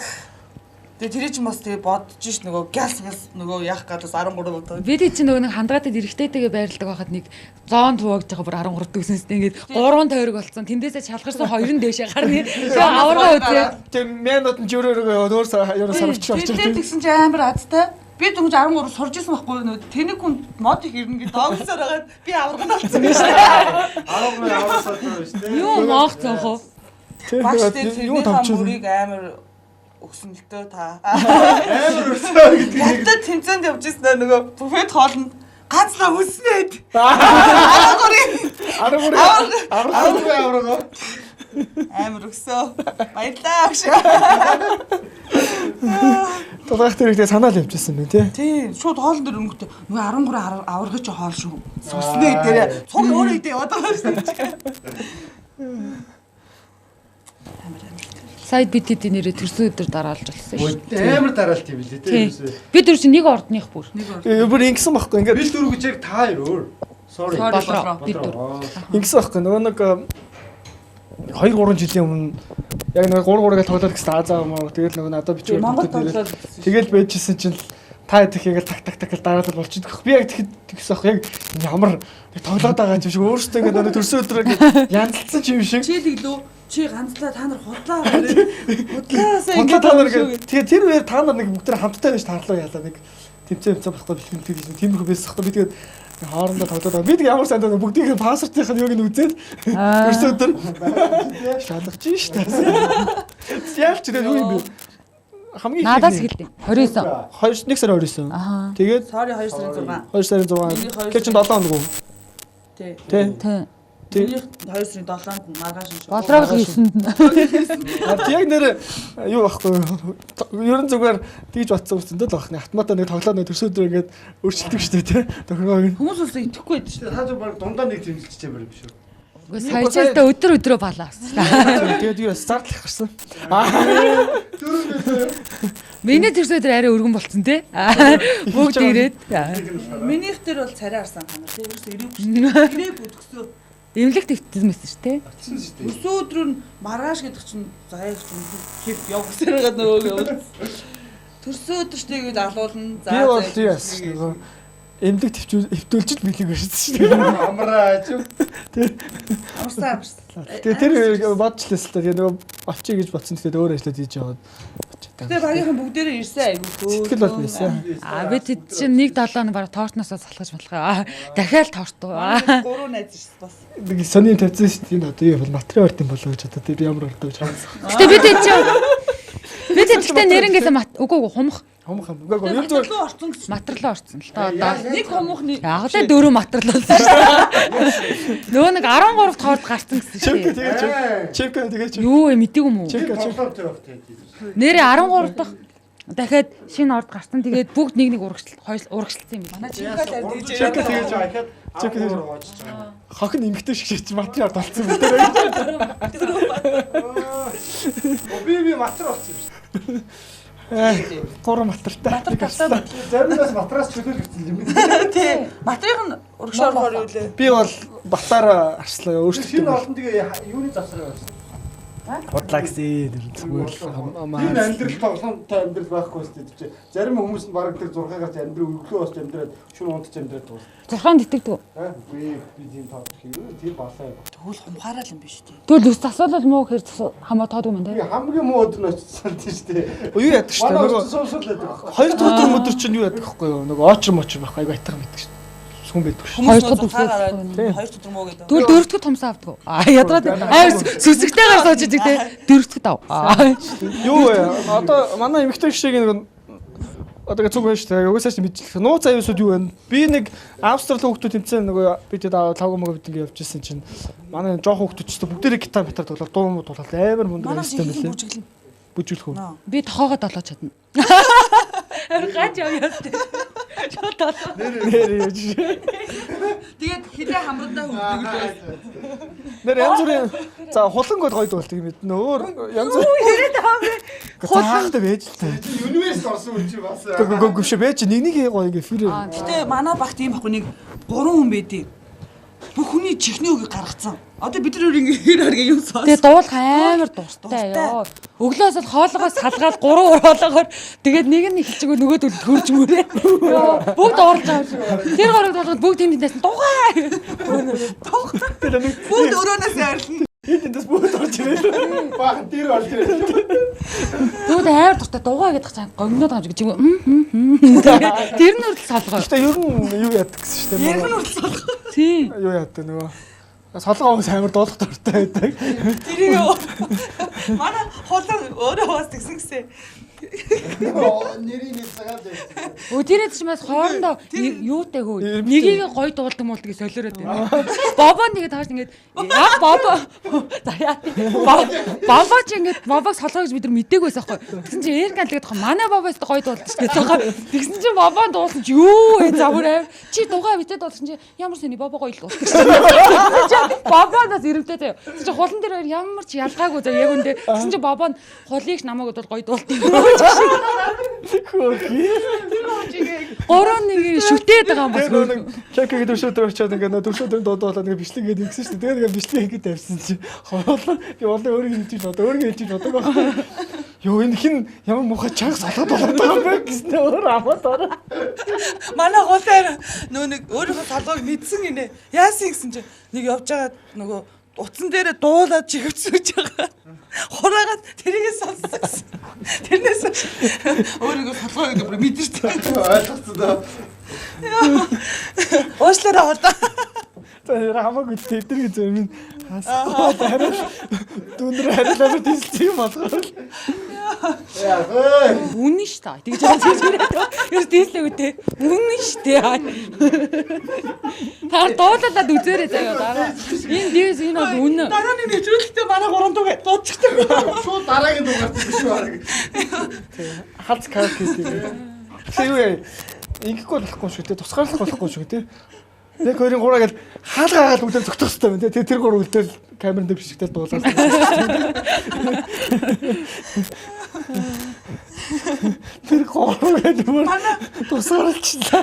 Тэгээ тэрий ч бас тэгээ бодож ш нөгөө гялс нөгөө яах гадаас 13 бодоо. Бид чинь нөгөө нэг хандгаатай эрэхтэйтэйгээ байрладаг байхад нэг 100 туугж байгаа бүр 13 дүүснэстэй ингээд 3 тойрог болсон. Тэндээсээ шалгарсан 2 нь дээшээ гарны. Тэгээ аваргаа үзээ. Тэгээ мянууд нь жөрөөрөө өөр сарвч орчих. Тэгээд тэгсэн чи амар азтай. Би дүнж 13 сурж исэн байхгүй нөө тэнэг хүн мод их ирнэ гэдэг доогсоор байгаа. Би аварган болсон гэж. 13 аваасаа шүү дээ. Юу моох цонхоо. Багш дээр юу тамчрыг амар өгсөн л төө та. Амар өсөө гэдэг. Ятад тэмцээнд явж ирсэн нөгөө буфет хоолнд ганцлаа өснээд. 13 аврагоо. Амар өсөө. Баярлаа гэж. Тулгаах тэр ихтэй санаал явчихсан байна тий. Тийм, шууд хоолн дээр өнгөтэй. Нөгөө 13 аваргаж хоол шүү. Суснаа дээр цуг өөрөө идэ яваад байгаа шүү дээ. Сайд бид тэдний нэрээ төрсөн өдөр дараалж болсон шүү. Амар дараалт юм билээ тий. Бид дөрөв чинь нэг ордных бүр. Бүр ингэсэн байхгүй ингээд Би дөрөв гэж яг та хоёр өөр. Sorry. Болроо бид дөрөв. ингэсэн байхгүй нөгөө нэг 2-3 жилийн өмнө яг нэг 3-3-ыг тоглоод гэсэн аазаа тэгэл нөгөө надад бичиж Монгол тоглоод тэгэл байжсэн чинь та идэх яг так дараалал болчихдог. Би яг тэгсэн ах яг ямар тоглоод байгаа юм шиг өөрөөсөө ингээд нөгөө төрсөн өдрөө янзлцсан юм шиг. Чи тэглүү чи ганцлаа та нар худлаа худлаасаа ингээд та нар тэгээ тэр үеэр та нар нэг бүгд хамтдаа байж таарлаа яалаа нэг тэмцээн болохгүй бэлтгэл тиймэрхүү байсан ах би тэгээд хоорондоо тоглоод байгаа. Би тэг ямар сайн бүгдийг пассвортынх нь юуг нь үзээд төрсөн өдөр шалгаж штэ. Яалч тэгээд юу юм бэ? Хамгийн надаас хэлдэг 29 1 сарын 29. Тэгээд sorry 2 сарын 6. 2 сарын 6. Гэвч 7 хоног уу? Тий. Тий. 2 сарын 7-нд маргааш шүү. Болрог 9-нд. Яг нэр юу байхгүй ерөн зүгээр тийж батсан үстэндээ л багны автоматаа нэг тоглоод нэг төрсөн өдөр ингээд өөрчлөлдөг шүү дээ тий. Тохиргоог. Хүмүүс ус итгэхгүй байдаг шүү дээ. Та зөв баг дундаа нэг тэмэлжчихээ барь биш үү? Үгүй саяжтай өдрөө балаа. Тэгээд юу стартлах гарсан. Миний төрсөн өдөр арай өргөн болцсон тий. Бүгд ирээд. Минийх дээр бол царай арсан ханаа. Тэрээс ирээгүй төгсөө. Эмнэлэгт өвтөлмөсөн шүү тий. Өсөө өдрөө нь маргааш гэдэг чинь заяаг чинь хев явгсаар байгаа нөгөө. Төрсөн өдөр штэ гэж алуулна. Би бол тийс. Эмнэлэг хөвтүүлж билэг байсан шүү дээ. Амраа ч юм. Амсаа. Тэгээ тэр бодчихлээ л та. Тэгээ нөгөө авчиг гэж бодсон. Тэгээд өөр ажиллаад хийж яваад. Тэгээ багийнхан бүгдээрээ ирсэн айгүй. Сэтгэл бол байсан. Би тэд чинь 1-7 хоног бараг тортноосоо салгаж болохоо. Дахиад тортоо. 3 найз ирсэн бас. Нэг сони тавьсан шүү дээ. Одоо юу бол материал орд юм болоо гэж одоо би ямар ордог гэж хаасан. Гэтэ би тэд чинь би тэдтэй нэрнгээсээ үгүй хумх Хомх юм. Үгүй юу зүгээр орсон гэсэн. материал орсон л та одоо. Нэг хомхны Яг л 4 материал болсон шүү дээ. Нөгөө нэг 13-т хоорд гарсан гэсэн шүү дээ. чемпион тэгээ Юу мэдээгүй юм уу? Тоглоод Нэрээ 13 дахь дахиад шинэ орд гарсан. Тэгээд бүгд нэг урагшлсан юм байна. манай чимхал ярьж чемпион байгаа. тэгэж байхад чемпион гоожж байгаа. хохин эмгтэй шиг шийдэж материал болцсон юм. Би матер болсон юм шүү. 3 материалтай. Заримдаас матраас чөлөөлөгдсөн юм. Тий. Материйг нь урагшаар орох үлээ. Би бол батаар арслаа өөрчлөлт. Шинэ олон тэгээ юуны завсраа байсан. Худлаа гэсэн зүгээр Энэ амьдрал тоглоомтой амьдрал байхгүй шүү дээ. Зарим хүмүүс нь бараг тэр 6-аас амьдрал өглөө бас амьдраад шөнө унтж амьдраад дуус. Зурхаанд итгэдэг. Би тийм тоо тийм болоо. Тэгвэл хумхаараа л юм биш үү? Тэгвэл өс асуулал муу гэхэр хамаа тоодгүй юм Би дээ. хамгийн муу өдөр нь очсон тийм шүү дээ. Юу яадаг шүү дээ. Нөгөө суусуулаад байгаа. 2 дахь өдөр чинь юу яадаг вэ? Нөгөө очр мочр байх айгу айтгах мэддэг шүү. Сүм байдаг шүү. Хоёр дахь дахь өдөр. өдөр 2 өдөр муу гэдэг. Тэгвэл 4 дахь томсоо авдаг. Ядраад сүсгтэйгээр сууж идэг те. 4 дахь ав. Юу вэ? Одоо манай эмэгтэй шиг нэг одоо зүг байж таа. Угсаач мэдчихлээ. Нууц аюусууд юу вэ? Би нэг Австрали хүүхдүүд тэмцээн нөгөө бид тавг мөг бид ингэ явж ирсэн чинь манай жоох хүүхдүүд ч бүгдээрээ гитар метар тоглоод дуу муу тоглоод амар мундаг байсан юм лээ. Бүжиглэх үү? Би тохоогоо долоо чадна. Гач яваа яа. Шууд долоо. Нэр яаж. Тэгээд хилээ хамрандаа хөвдөг л. Нэр янз бүрийн за хулангод гоё дуулдаг юм эднэ. Өөр янз бүр. Хулангад байж л таа. Юниверс орсон юм чи бас. Гүшээ байж нэг гоё ингээ фир. Гэтэ манай багт ийм баггүй нэг 3 хүн байдیں۔ Бүх хүний чихний үгийг гаргацсан. Одоо бид нар ингээ хэр харгаа юм сонс. Тэгээ дуулах амар дуртай ёо. Өглөөс л хоолоогоо салгаад 3 хоолоогоор тэгээд нэг нь эхэлчихгүй нөгөөд төрж мөрөө. Бүгд орлож байгаа. Тэр горог болгоод бүгд тэмдэнээс дугаа. Бүгд өрөөнөөс арилна. Эндээс бүгд орж ирээ. Баахан тэр орж ирээ. Бүгд амар дуртай дугаа гэдэг чам гомноод байгаа гэж юм. Тэр нь үрдэл салгоо. Гэтэ ер нь юу яадаг гэсэн шүү дээ. Ярих нь үрдэл салгоо. Тий. Юу яадаг нөгөө солгоо хүмүүс амар дуулах дуртай байдаг. Тэрийг манай хулан өөрөө бас тэгсэн гэсэн. Нэрийг цагаад байсан. Өдөрөө ч бас хоорондоо юутай хөө. Нэгийг гой дуулдаг муулдаг гэж солиороод байна. Бобоо нэгээд тааш ингээд яг бобоо. За яа. Бобоо ч ингээд бобоог солгоо гэж бид нар мдэггүйс аахгүй. Тэгсэн чинь эргэн алгээд байгаа. Манай бобоос гой дуулдаг ч гэсэн байгаа. Тэгсэн чинь бобоо дуулсан чи юу вэ завхар аав. Чи дугаа битэд дуулсан чи ямар сони бобоо гоё л дуулдаг. Бобоноос ирэмтэй заяа. Чи хулан дээр ямар ч ялгаагүй заяа яг үндэ. Тэгсэн чи бобоо хулыг намайг бол гоё дуулдаг. Хөөе. 3-1 шүтээд байгаа юм бас. Чакагийн төршөөдөр очиад ингээд төршөөдөр дуудуулаад ингээд бичлэг гээд ингэсэн шүү дээ. Тэгээд бичлэг хийгээд тавьсан чи. Хоолоо би олон өөрийн хэлж бодоо байгаа. Йоо энэ хин ямар муухай чанга салгаад болоод байгаа юм бэ гэсэн өөр амаад ороо. Манай гол нөө нэг өөрийнхөө салгыг мэдсэн гинэ. Яасан гэсэн чи нэг явж байгаа нөгөө утсан дээр дуулаад чихвцэж байгаа. Хураагаад тэрийгээ сонссон. Тэрнээс өөрийгөө салгыг бүр мэдэрч Ойлгоцсон даа. уушлаараа одоо. Тэр хамаагүй тэдний зөв минь хасаа дараа дүнрэ харилаад тийсэн юм болохоор. Яа. Үнэн ш та. Тэгж байгаа. Ер дийслээ үтэй. Үнэн ш тэ. Та дуулаад үзээрэй заяа дараа. Энэ дээс энэ бол үнэн. Дарааны нэвтрүүлэгтээ манай 3 дуу дуудчихдаг. Шууд дараагийн дугаарт биш баг. Хац каркис тийм. Тэгээ юу яа. Ингэхгүй болохгүй шүү дээ. Тусгаарлах болохгүй шүү дээ. Нэг хоёрын гураа гэл хаалгаагаад үлдээ зогтох хэрэгтэй байна. Тэр гурав үлдээл камерын дээр бишгтэл дуулаад. Тэр гурав гэдэг тусгаарлалчлаа.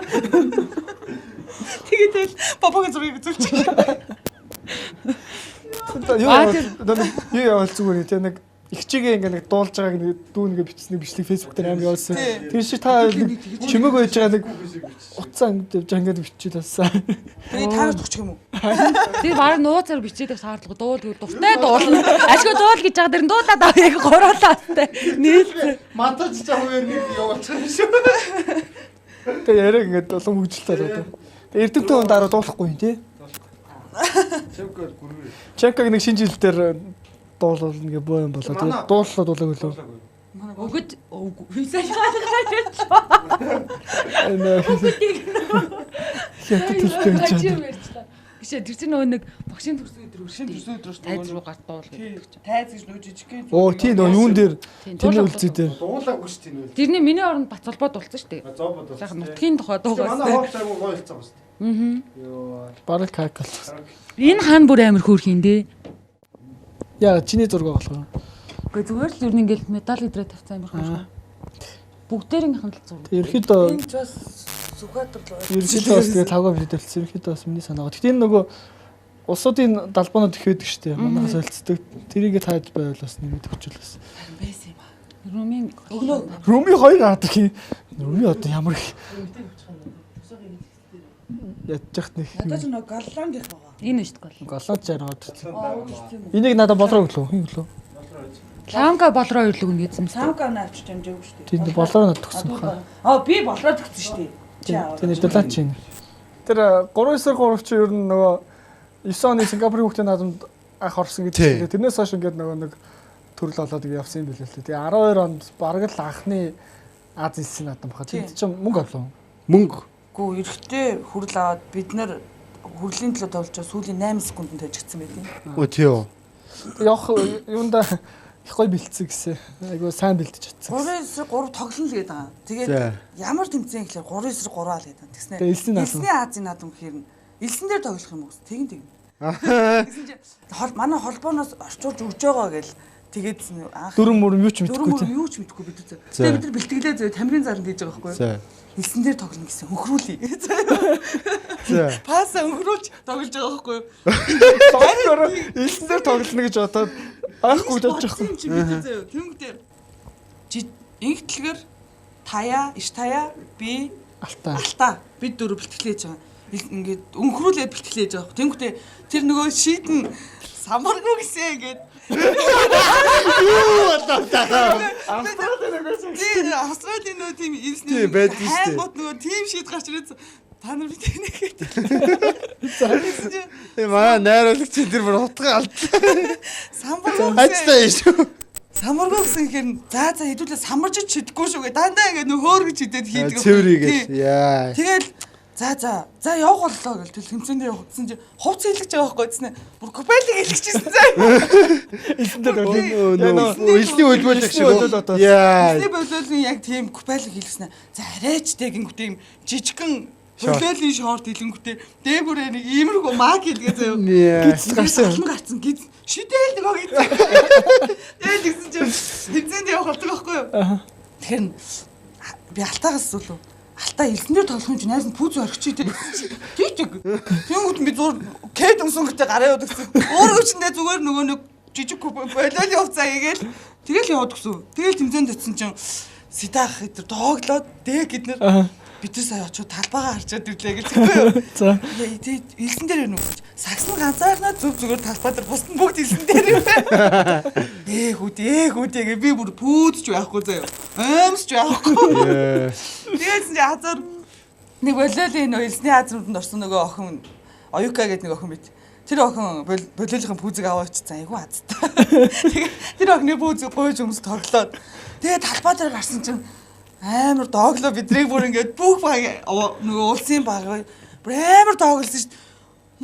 Тэгээд бабагийн зургийг үзүүлчих. Юу яавал зүгээр тийм нэг их чигээ ингээ нэг дуулж байгааг нэг дүү нэгэ бичсэн бичлэг фэйсбүүк дээр амар явуулсан. Тэр шиг та чимэг байж байгаа нэг утсаа ингээд бичиж тассан. Тэгээд таарч өгчих юм уу? Тэр баг нууцаар бичээдэг шаардлага дуулгүй дуртай дуулна. Ашгүй дуул гэж байгаа дэр дуулаад авъя яг гуруулаастай. Нийлсэн. Матаж чаа хоёр нэг явуулчих юм шүү. Тэгээ яриаг ингээд улам хөгжилтэй болоо. Тэгээ эрдэмтэн хүн дараа дуулахгүй юм тий. Чекаг нэг шинэ жил дээр дуулал ингээ боо юм болоо. Тэгээ дууллаа дуулаагүй лөө. Өгөд визаж хаадаг. Гişэ тэр чинь нөгөө нэг багшийн төрсөн өдөр тайз руу гарт дуул гэдэг чинь. Тайз гэж нөө жижиг гэн. Оо тий нөгөө юун дээр тэнэ үлзий дээр. Дуулаагүй шүү дээ. Тэрний миний оронд бац холбоо дуулсан шүү дээ. Зообод бол. Яг нутгийн тухай дуугаас. Манай хоол айгуу гоё хэлцээ байна шүү дээ. Йоо. Бараг какал. Энэ хаан бүр амар хөөрхин дээ. Яа чиний зураг болохоор. Гэхдээ зүгээр л ер нь ингээл медаль идрээ тавьсан амар хөөрхин. Бүгдээрийнх нь л зураг. Ерөөхдөө Энд ч бас Сүхбаатар л гоё. ерөөхдөө бас тэгээ тавгаа бэлдэлсэн. Ерөөхдөө бас миний санаа. Гэхдээ энэ нөгөө улсуудын далбаанууд их байдаг шүү дээ. Манайхаас солилцдог. Тэрийгэ тааж байвал бас нэмээд өгчүүл бас. Байсан юм аа. Румын Өгнөө. Руми 2 гаадаг юм. Руми одоо ямар их ядчих нэг. Надад ч нөгөө галлангийнх байгаа. энэ нь шүү дээ. Голланд жаргаад. Аа тийм. Энийг надад болроо өглөө. Хин өглөө. Ламка болроо өрлөг нэгсэн. Самка навч дамжаагүй шүү дээ. Тийм болроо надад төгсөн хаа. Би болроо төгсөн шүү дээ. Тийм дэлаач чинь. Тэр 3-9-3 чи ер нь нөгөө 9 оны Сингапурын хүүхдийн наадамд анх орсон гэж хэлээ. Тэрнээс хойш ингээд нөгөө нэг төрөл олоод явсан юм билээ л дээ. Тэгээ 12 онд бараг л анхны Аз хэлсэн наадам баха. Тэд чинь мөнгө авлаа. Мөнгө. Гүү эрэхтэй хүрэл аваад бид нар хүрлийн төлөө тавьлчаа сүүлийн 8 секундэд тавьчихсан байдیں۔ Оо тий юу. Явах юунда их гоё бэлдсэн гэсэн. Айгуу сайн бэлдэж чадсан. 3-9-3 тоглоно л гээд байгаа. Тэгээд ямар тэмцээн гэхээр 3-9-3 аа л гээд байгаа. Тэгснэ. Элсний Азийн наадам гэхээр нь элсэн дээр тоглох юм уу? Тэгин. Тэгсэн чинь манай холбооноос орчуулж өгж байгаа гэл тэгээд анх дөрөв мөрөм юу ч мэдэхгүй тийм. Юу ч мэдэхгүй бид зөө. Тэгээд бид нар бэлтгэлээ зөө тамирын заранд хийж байгаа байхгүй юу? Элсэн дээр тоглоно гэсэн хөхрүүлээ. Паса хөхрүүлж тоглож байгаа байхгүй юу? Сонгоор элсэн дээр тоглоно гэж бодоод анхгүй дэж байгаа. Тэнгүүдээ инхтлэгээр таяа, иш таяа, би алтаа. Бид дөрөв бэлтгэлээж байгаа. Ингээд өнхрүүлээд бэлтгэлээж байгаа. Тэнгүүдээ тэр нөгөө шийдэн самаргүй гэсэн ингээд юу болоо. Австралийн нөгөө тийм ирсний хайгууд нөгөө тийм шийд гарч ирээд та нар бид нэгээд. Маа найруулагч тэр бүр утга алдлаа. Самаргүй. Хайцтай шүү. Самаргүй гэсэн хэрэг за хэдүүлээ самарж чидгүй шүү гэ дандаа ингээд нөө хөөргөж хидэд хийдэг. Цэврийгэл. Яа. Тэгэл за явах боллоо гэл тэл хэмцээндээ явагдсан чи хувц хэлгэж байгаа байхгүй гэснэ. Бүр купелиг хэлчихсэн заа. Элсэндээ Элсний хөлбөөлөх шиг. Яа. Элсний болоолын яг тийм купелиг хэлгэснэ. За арайчтэй гингүүт юм жижигхэн хөлөөлийн шорт хэлэнгүүтээ дээгүүрээ нэг иймэрхүү маг хэлгээ заяа. гиз гарсан гиз шидээл нөгөө гиз. Тэгээд тэгсэн чи хэмцээндээ явах болдог байхгүй юу? Тэгэхээр би алтаагаас үлээ. Алтаа элсэн дээр тоглох юм чи найз нь пүүз орхич идэ. Тийч. Тэнгүүд би зур кэд өмсөнгөтэй гараа яваад гэсэн. Өөрөө ч зүгээр нөгөө нэг жижиг болол явцаа хийгээл тэгэл яваад гсэн. Тэгэл тэмцээнд очсон чинь Ситах хэдэр дооглоод дээ гэднэр бид нар сая очоод талбайгаа харчаад ирлээ гэж хэлээ. За. Тэгээд элсэн дээр юу гэж сагсан ганцаарнаа зүгээр талбай дээр бусд нь бүгд элсэн дээр юм байна. Хүүдээ гэ би бүр пүүдч байхгүй заяа. Аимсч байхгүй. Тэгээс чи хазар нэг бололын нөө элсний хазрууд орсон нөгөө охин Оюка гэдэг нэг охин бит. Тэр охин бололынхын пүүзийг аваачсан айгүй азтай. Тэр охины пүүзийг гойж өмс тоглоод тэгээ талбай дээр гарсан чинь амар дооглоо бидрийг бүр ингээд бүх баг нөгөө улсын баг бүр амар дооглосон шүү дээ.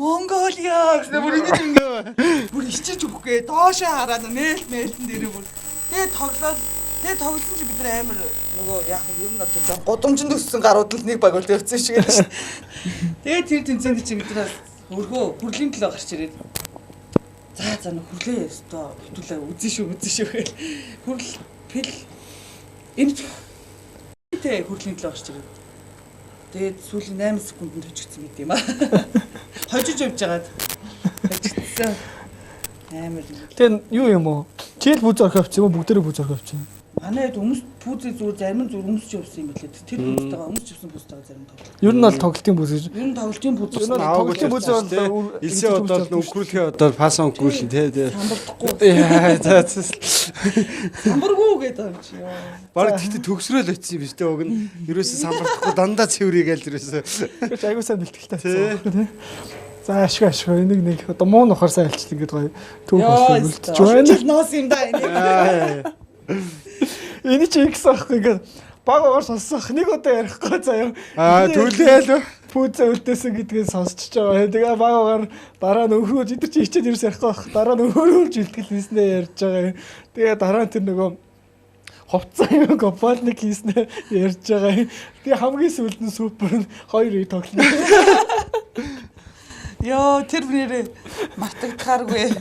Монголиа гэсэн бүр ингээд бүр ичиж өгөхгүй доошоо хараад нээлтэн дээр бүр тэгээ тоглосон чи бид нар амар нөгөө яг юм надад годомжинд өссөн гарууд л нэг баг бол явцсан шиг л шүү дээ. Тэгээ тэр тэмцээнд чи бид нар өргөө хүрлийн төлөө гарч ирээд за нэг хүрлээ ёстой хөтөлөө үзэн шүү гэл хүрл пил энэ тэ хүрлийн төлөө гарч ирээд тэгээд сүүлийн 8 секундэд хожигдсан байт юм аа. Хожиж явж байгаад хожигдсан амар. Тэгээд юу юм уу? Чийл бүз орхи авчих юм уу? Бүгдээрээ бүз орхи авчих юм. Манайд өмс пүүзээ зүгээр зарим нь зүгээр өмсч явсан юм билээ. Тэр пүүзтэйгээ өмсч явсан пүүзтэйгээ зарим тоглолт. Ер нь бол тоглолтын бүз гэж. Ер нь тоглолтын бүз. Тоглолтын бүз бол элсэн удаад нөхрүүлэхээ удаад пас өнгөрүүлэн тий. Самбардахгүй. Яа за. Самбаргүй гэдэг юм чи. Бараг тэгтээ төгсрөөл очив юм биш тий уг нь. Ерөөсөө самбардахгүй дандаа цэврийгээл ерөөсөө. Тэгэж аягүй сайн бэлтгэлтэй тий. За ашиг нэг одоо муу нохор сайн альчил ингээд гоё төв болсон үлдчих байна. Ноос юм да энэ. Энэ чи их сахгүй ингээд баг уур сонсох нэг удаа ярихгүй заяа. Түлээл пүүзээ үлдээсэн гэдгийг сонсчихж байгаа. Тэгээ баг уугаар дараа нь өхрөөж идэр чи хичээд ерөөс ярихгүй байх. Дараа нь өхрөөж илтгэл хийснээ ярьж байгаа. Тэгээ дараа нь тэр нөгөө ховцсон юм гопалник хийснээ ярьж байгаа. Тэгээ хамгийн сүүлд нь супер нь 2-2 тоглоно. Йоо тэр нэрээ мартагдахааргүй.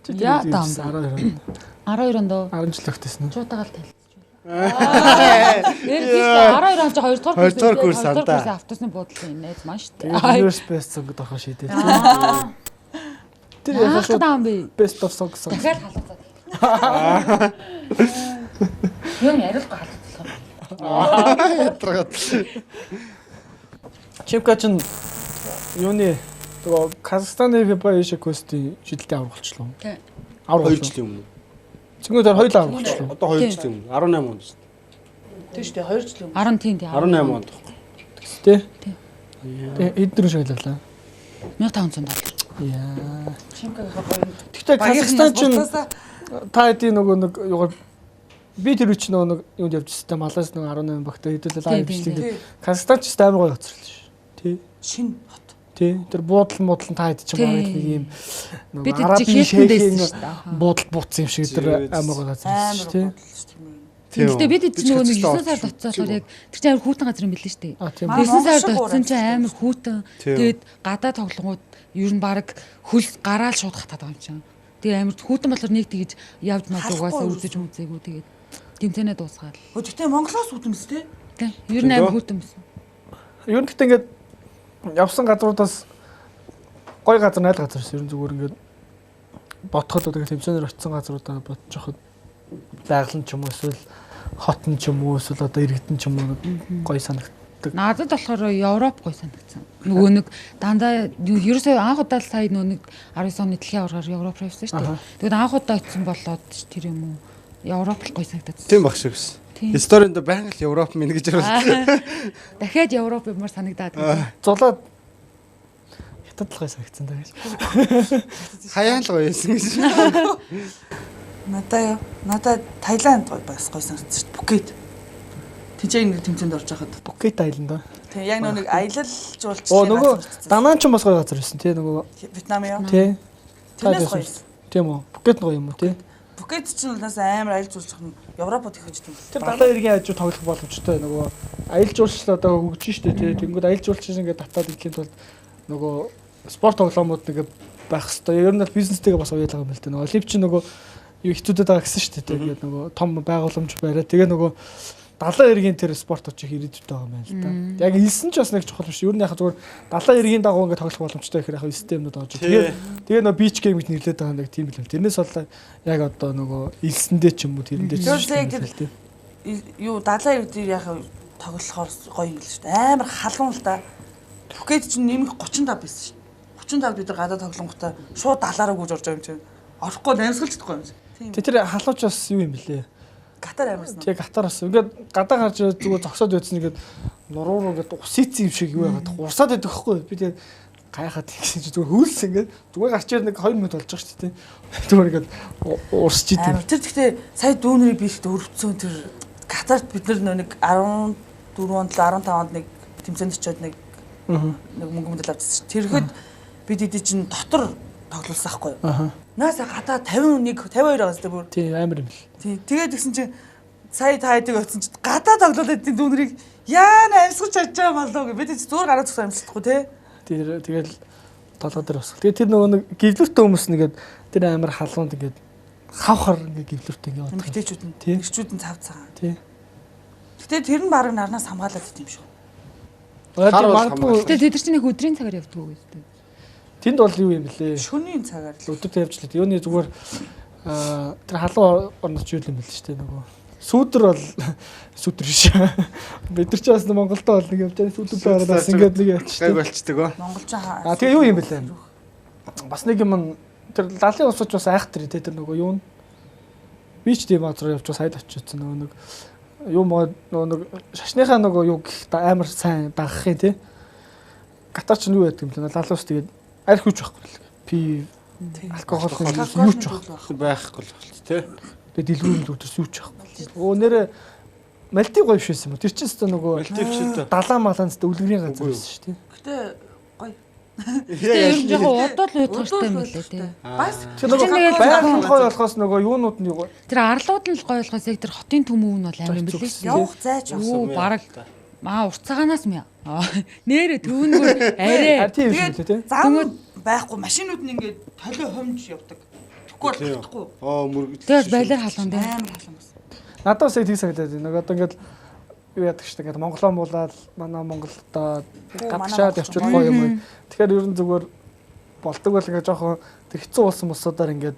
Яа дам 12 доо 10 жил өгтөсөн. Чуутагаал талцчих. Яг 12 он чи 2 дугаар курс андаа. Автобусны буудлын найз маш шүү дээ. Universe сонгод авах шийдээ. Тэр яг шууд best of song гэсэн. Дахиад халууцаад. Юм яриулгаа халууцлах. Ятраад. Чипка чин юуны тэгээ Казахстаны FIFA Asia Quest-ийн шидэлтийн аврах болчихлоо. Тий. 2 жилийн өмнө. Цэнгүүд хоёулаа аврах болчихлоо. Одоо 2 жилийн өмнө 18 онд шүү дээ. Тий шүү дээ 2 жилийн өмнө. 10 тийм тий. 18 онд. Тэ. Тэгээ эдгээр шагаллаа. $1500. Яа. Чимкагийн гоё. Тэгтээ Казахстан чин та хэдийн нөгөө нэг юугаар би тэр үуч нөгөө нэг юунд явж систем Малайз нөгөө 18 багтаа хэдүүлээ лайв бичлээ. Казахстан ч амар гоё хоцрол шүү. Тий. Шин хот. Тий. Тэр буудлан та хэд ч юм аа нэг юм бид арабын шейхэн буудал бууцсан юм шиг тэр амар гоё газар шүү. Тий. Тэгтээ бид чинь нөгөө 9 сард оцсоор яг тэр чинь амар хүүтэн газар юм билээ шүү дээ. 9 сард оцсон чинь амар хүүтэн. Тэгээд гадаа тоглонгууд ер нь баг хөл гараал шууд хатаад байгаа юм чинь. Тэгээ амар хүүтэн болохоор нэг тэгж явж мадуугаасаа үзэж үзээгүй тэгээд тэмцэнэ дуусгаад. Гэхдээ Монголоос хүүтэн мэс тээ. Тий. Ер нь амар хүүтэн мэс. Ер нь гэхдээ ингээд явсан газруудаас гоё газар найл газар ер нь зүгээр ингээд ботход одоо тэмцээнээр очисон газруудаа бодож хахад байгаль нь ч юм уу эсвэл хот нь ч юм уу эсвэл одоо иргэдэн ч юм уу гоё санагддаг. Надад болохоор Европ гоё санагдсан. Нөгөө нэг дандаа ерөөсөө анх удаа сая нөгөө нэг 19 оны дэлхийн аваргаар Европ явсан шүү дээ. Тэгвэл анх удаа очисон болоод тэр юм уу Европ л гоё санагдаад. Тийм баг шиг гэсэн. Историнд байнга л Европ минь гэж оруулсан. Дахиад Европ юмар санагдаад. Зулаад хятад л гоё санагдсан даа гэж. Хаяан л гоё байсан гэж. Надаа Таиланд бас гоё санагдсан шүү дээ. Пукет. Тинчээ нэг тэмцээнд орж байхад Пукет айланд ба. Тэгээ яг нэг аялал жуулч. Нөгөө Данаан ч бас гоё газар байсан тий нөгөө Вьетнам яа. Тий. Тэрнээс гоё. Тийм үү. Пукет гоё юм уу тий. Пукет ч наас амар аялал жуулчих нь Европод их хожд юм. Тэр далайн иргэн хажуу тоглох боломжтой нөгөө аялал жуулчлал одоо хөгжиж штэ тий. Тэнгүүд аялал жуулчлал ингээд татаад ирэхийн тулд нөгөө спорт тоглоомууд нэг байх хэвээр. Ер нь бол бизнестэйгээ бас уяалгаа юм л дээ. Нөгөө Олимп чи нөгөө юу хэцүүдэд байгаа гэсэн шүү дээ. Тэгээд нөгөө том байгууламж бариад тэгээ нөгөө 70 эргийн тэр спорт очиж ирээдүйтэй байгаа юм байна л да. Яг элсэн ч бас нэг чухал биш. Ер нь яг зүгээр 70 эргийн дагуу ингээд тоглох боломжтой гэхээр яг системнүүд орж. Тэгээ нөгөө beach game гэж нэрлэдэг байгаа нэг тийм л юм. Тэрнээс бол яг одоо нөгөө элсэндээ ч юм уу тэрэндээ ч юу 70 эрг дээр яг тоглохоор гоё юм л шүү дээ. Амар халуун л да. Бүхгээд чинь нэмэх 35 байсан шүү. 35 бид нар гадаа тоглонготой шууд 70-аар гүйж орж байгаа юм чинь. Орохгүй амьсгалж чадахгүй юм. Тийм. Тэр халууч бас юу юм бэлээ? Гатар амарсан. Тэгээ гатар бас. Ингээд гадаа гарч зүгээр зогсоод байсан нэгэд нуруу ингээд ус ийцэн юм шиг юу яагаад урсаад байдаг хгүй. Би тэгээ гайхаад тэгсэн чи зүгээр хөлс ингээд зүгээр гарч ир нэг 2 минут болж байгаа шүү дээ. Зүгээр ингээд урсч идэв. Тэр гэхдээ сая дүүнэрийг биэхд өрөвцсөн тэр гатарт бид нар нэг 14 онд 15 онд нэг тэмцээнд очиод нэг мөнгө мэдэл авчихсан. Тэрхэд бид эдий чинь дотор тоглуулсан хгүй юу. Нааса гадаа 51 52 байгаас тэ бүр. Тий амар юм л. Тий тэгээд гисэн чи сая таадаг очсон чи гадаа тоглуулад эдийн дүүнэрийг яана амьсгаж чадж байгаа болоо гэ. Бид зүгээр гараад зогсоо амьсдахгүй те. Тэгэл толгой дээр бас. Тэгээд тэр нөгөө нэг гівлэртэй хүмүүс нэгээд тэр амар халуунд ингээд хавхар ингээд гівлэртэй ингээд яваад. Эмэгтэйчүүд нь нэгчүүд нь цав цагаан. Тий. Гэтэ тэр нь баг нарнаас хамгаалаад идэм шүү. Гэтэ тэд чинь их өдрийн цагаар явдаг уу гэдэг. Тэнд бол юу юм бэлээ? Шөнийн цагаар л өдөртөө явж лээ. Юуны зүгээр тэр халуун орнож юу юм бэл ч тийм нөгөө. Сүүдэр бол сүүдэр биш. Бид нар ч бас Монголд бол нэг явж байгаа сүүдэр байгаад бас ингээд нэг явчихдаг. Гайг болчдөг оо. монголчууд тэгээ юу юм бэлээ? Бас нэг юм тэр лалын усч бас айхтар тий тэр нөгөө юу н би ч тийм азар явж сайд очижсэн нөгөө нэг юм нөгөө нэг шашныхаа нөгөө юу гэх амар сайн багах юм тий. Гатар ч юу яадаг юм бэ? Лалын ус тэгээд арх хүч байхгүй л. Пи алкогол юу ч байхгүй л болт тий. Тэгээд дэлгүүрийн өвдөрс юу ч байхгүй. Өө нэрэ Мальти гоё шээсэн юм. Тэр чинь өстө нөгөө далаа маланц өвлгөрийн газар байсан шүү дээ. Гэтэ гоё. Тэгээ ер нь яг удаа л уудах хэрэгтэй юм билээ тий. Бас тэр нөгөө байгалийн гоё болохоос нөгөө юунууд нь гоё. Тэр арлууд нь л гоё болохоос яг тэр хотын төмөв нь бол амар юм билээ. явах зайч Юу бараг маа урцааганаас мя. Нэрэ төвнгөр арай. Тэгээд зам байхгүй машинууд нь ингээд толио хомж явдаг. Тэгэхгүй болохгүй. Мөргөл. Тэгээд байлаар халуун дээ. Амар халуун бас. Надад бас тийг санагдаад байна. Нөгөө одоо ингээд юу яадаг шүү дээ. Ингээд Монголоо муулаад манай Монголдоо гадшаад явчихвал гоё юм. Тэгэхээр ер нь зүгээр болдог бол ингээд жоохон тэр хэцүү болсон босуудаар ингээд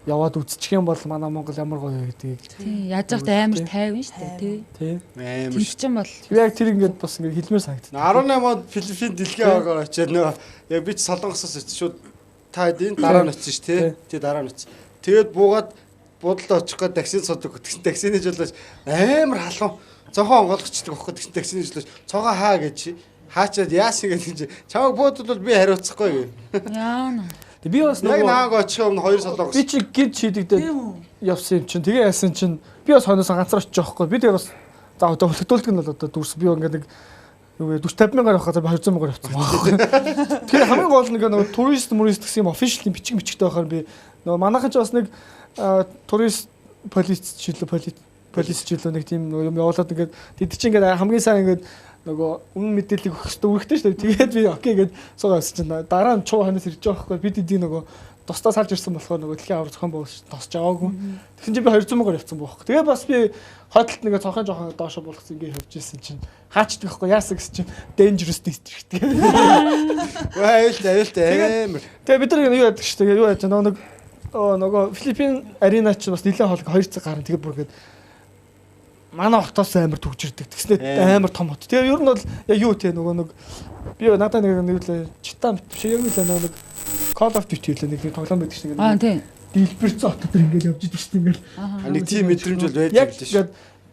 яваад үзчих юм бол манай Монгол ямар гоё вэ гэдгийг. Тий, яаж явахт амар тайван шүү дээ, тий. Амар. Тэр чинь бол яг тэр ингээд бас ингээд хэлмээр санагдав. 18 он Филиппин дэлхийн аваагаар очиад нөгөө яг би ч Солонгосоос очиж шууд та энэ дараа нь очиж тий. Тий дараа нь очиж. Тэгээд буугаад буудалд очих гээд таксид суудаг. Тэгсэн таксины жолооч амар халуун. Цонхоо онгойлгочдөг байхгүй тэгсэн таксины жолооч цонхоо хаа гэж хаачаад яасан гэж чамайг буудвал би хариуцахгүй гэв. яана. Би бас яг нааг очих юм 2 Солонгос. Би чи гид шийдэгдээд явсан юм чинь. Тэгээ яасан чинь би бас хойноос ганцаар очиж байгаа байхгүй. Би тэгээ бас за одоо хөлтөлдөг нь бол одоо дүрс би ингээд нэг юу 40-50 мянгаар авахаар 200 мянгаар авсан байгаа. Тэгэхээр хамгийн гол нэг нөгөө турист гэсэн юм official бичигтэй байхаар би нөгөө манайхан ч бас нэг турист полис жилөө нэг тийм юм явуулаад ингээд тэд чинь ингээд хамгийн сайн ингээд нөгөө үнэн мэдээллийг өгөх хэрэгтэй үүрэгтэй шүү дээ. Тэгээд би окей гэд суугаа авсан чинь дараа нь чуу ханаас ирж байгаа байхгүй. Бид эдийн нөгөө тусдаа салж ирсэн болохоор нөгөө дэлхийн аваар зохион байгуулалт тосч байгаагүй. Тэгсэн чинь би 200 мянгаар явцсан байхгүй. Тэгээд бас би хойдолт нэг цонхон жоохон доошо болгосон ингээд явж ирсэн чинь хаачдаг байхгүй яасан гэсэн чинь dangerous district гэдэг. Аюултай амар. Тэгээд бид нар юу яадаг шүү дээ. Юу яаж нөгөө Филиппин арена ч бас нэлээд хол 2 цаг гарна. Тэгээд бүр ингээд манай хотоос амар төгжирдэг. Тэгснээр амар том хот. Тэгээ ер нь бол яг юу те нөгөө нэг би надад нэг л читам биш яг л нэг Call of Duty л нэг тоглоом байдаг шүү дээ. Тийм. Дэлбэрцэн хотод ингээд явж идэг шүү дээ ингээд. Нэг тийм мэдрэмж бол байж байгаа шүү. Яг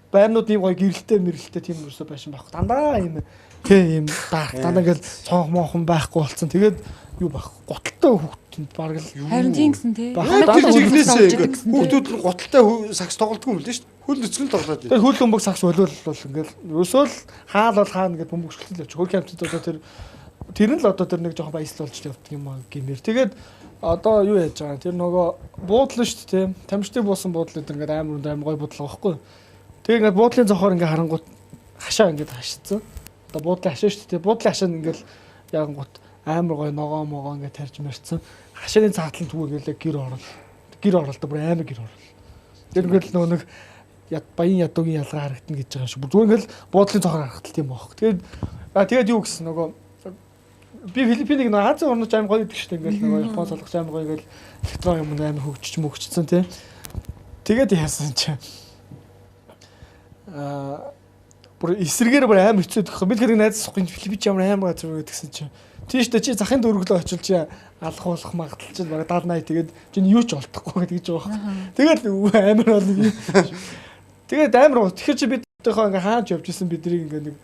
байрнууд ийм гоё гэрэлтэй тийм ерөөсөө байшин байхгүй. Дандаа ийм тийм дарк дандаа ингээд цонх мохон байхгүй болсон. Тэгээд юу байх гуталтай хүүхдүүд баг л харин тийм гэсэн тий. Тэр жигнэсээ ингээд хүүхдүүд нь гуталтай сакс тоглодгүй юм л шүү. Хөл нүцгэн тоглоод. Тэр хөл бөмбөг сакс болвол ингээд ерөөсөө л хаал бол хаана ингээд бөмбөг шүлтэл явчих. Хөрх хамтд одоо тэр нь л одоо тэр нэг жоохон баясл болж явдаг юм аа гэмээр. Тэгээд одоо юу яаж байгаа. Тэр нөгөө буудлаа шүү дээ тийм. Тамирчдын буусан буудлууд ингээд амар гоё буудлаа байхгүй. Тэгээ ингээд буудлын зохоор ингээд харангуут хашаа ингээд хашицсан. Одоо буудлын хашаа шүү дээ. Буудлын хашаа ингээд ягангуут амар гоё ногоо ингээд тарьж мэрцсэн. Хашааны цаатлан түгээгээлээ гэр орол. Гэр оролдоо бүр амар гэр орол. Тэр ингээл нөгөө нэг баян ядуугийн ялгаа харагдана гэж байгаа юм шиг. Зүгээр ингээл буудлын цохор харагдтал тийм баах. Тэгээд юу гэсэн нөгөө би Филиппинийг нөгөө Азийн орнууд аим гоё гэдэг шүү дээ. Ингээл нөгөө Япон солонгос аим гоё ингээл электрон юм амар хөгжиж мөгжсөн тий. Тэгээд яасан чи бүр эсрэгээр бүр амар хэцүү дэх. Бид хэрэг найз сухын Филиппич амар газар гэдгсэн чи. Тийм шүү дээ чи захын дөрвөлөө очил чи алах магадлал чинь бараг 70 80 тэгээд чинь юу ч олдохгүй гэж байгаа юм. Тэгээд амар бол тэгээд амар тэгэхээр чи бидийнхээ ингээ хааж явж исэн бидний ингээ нэг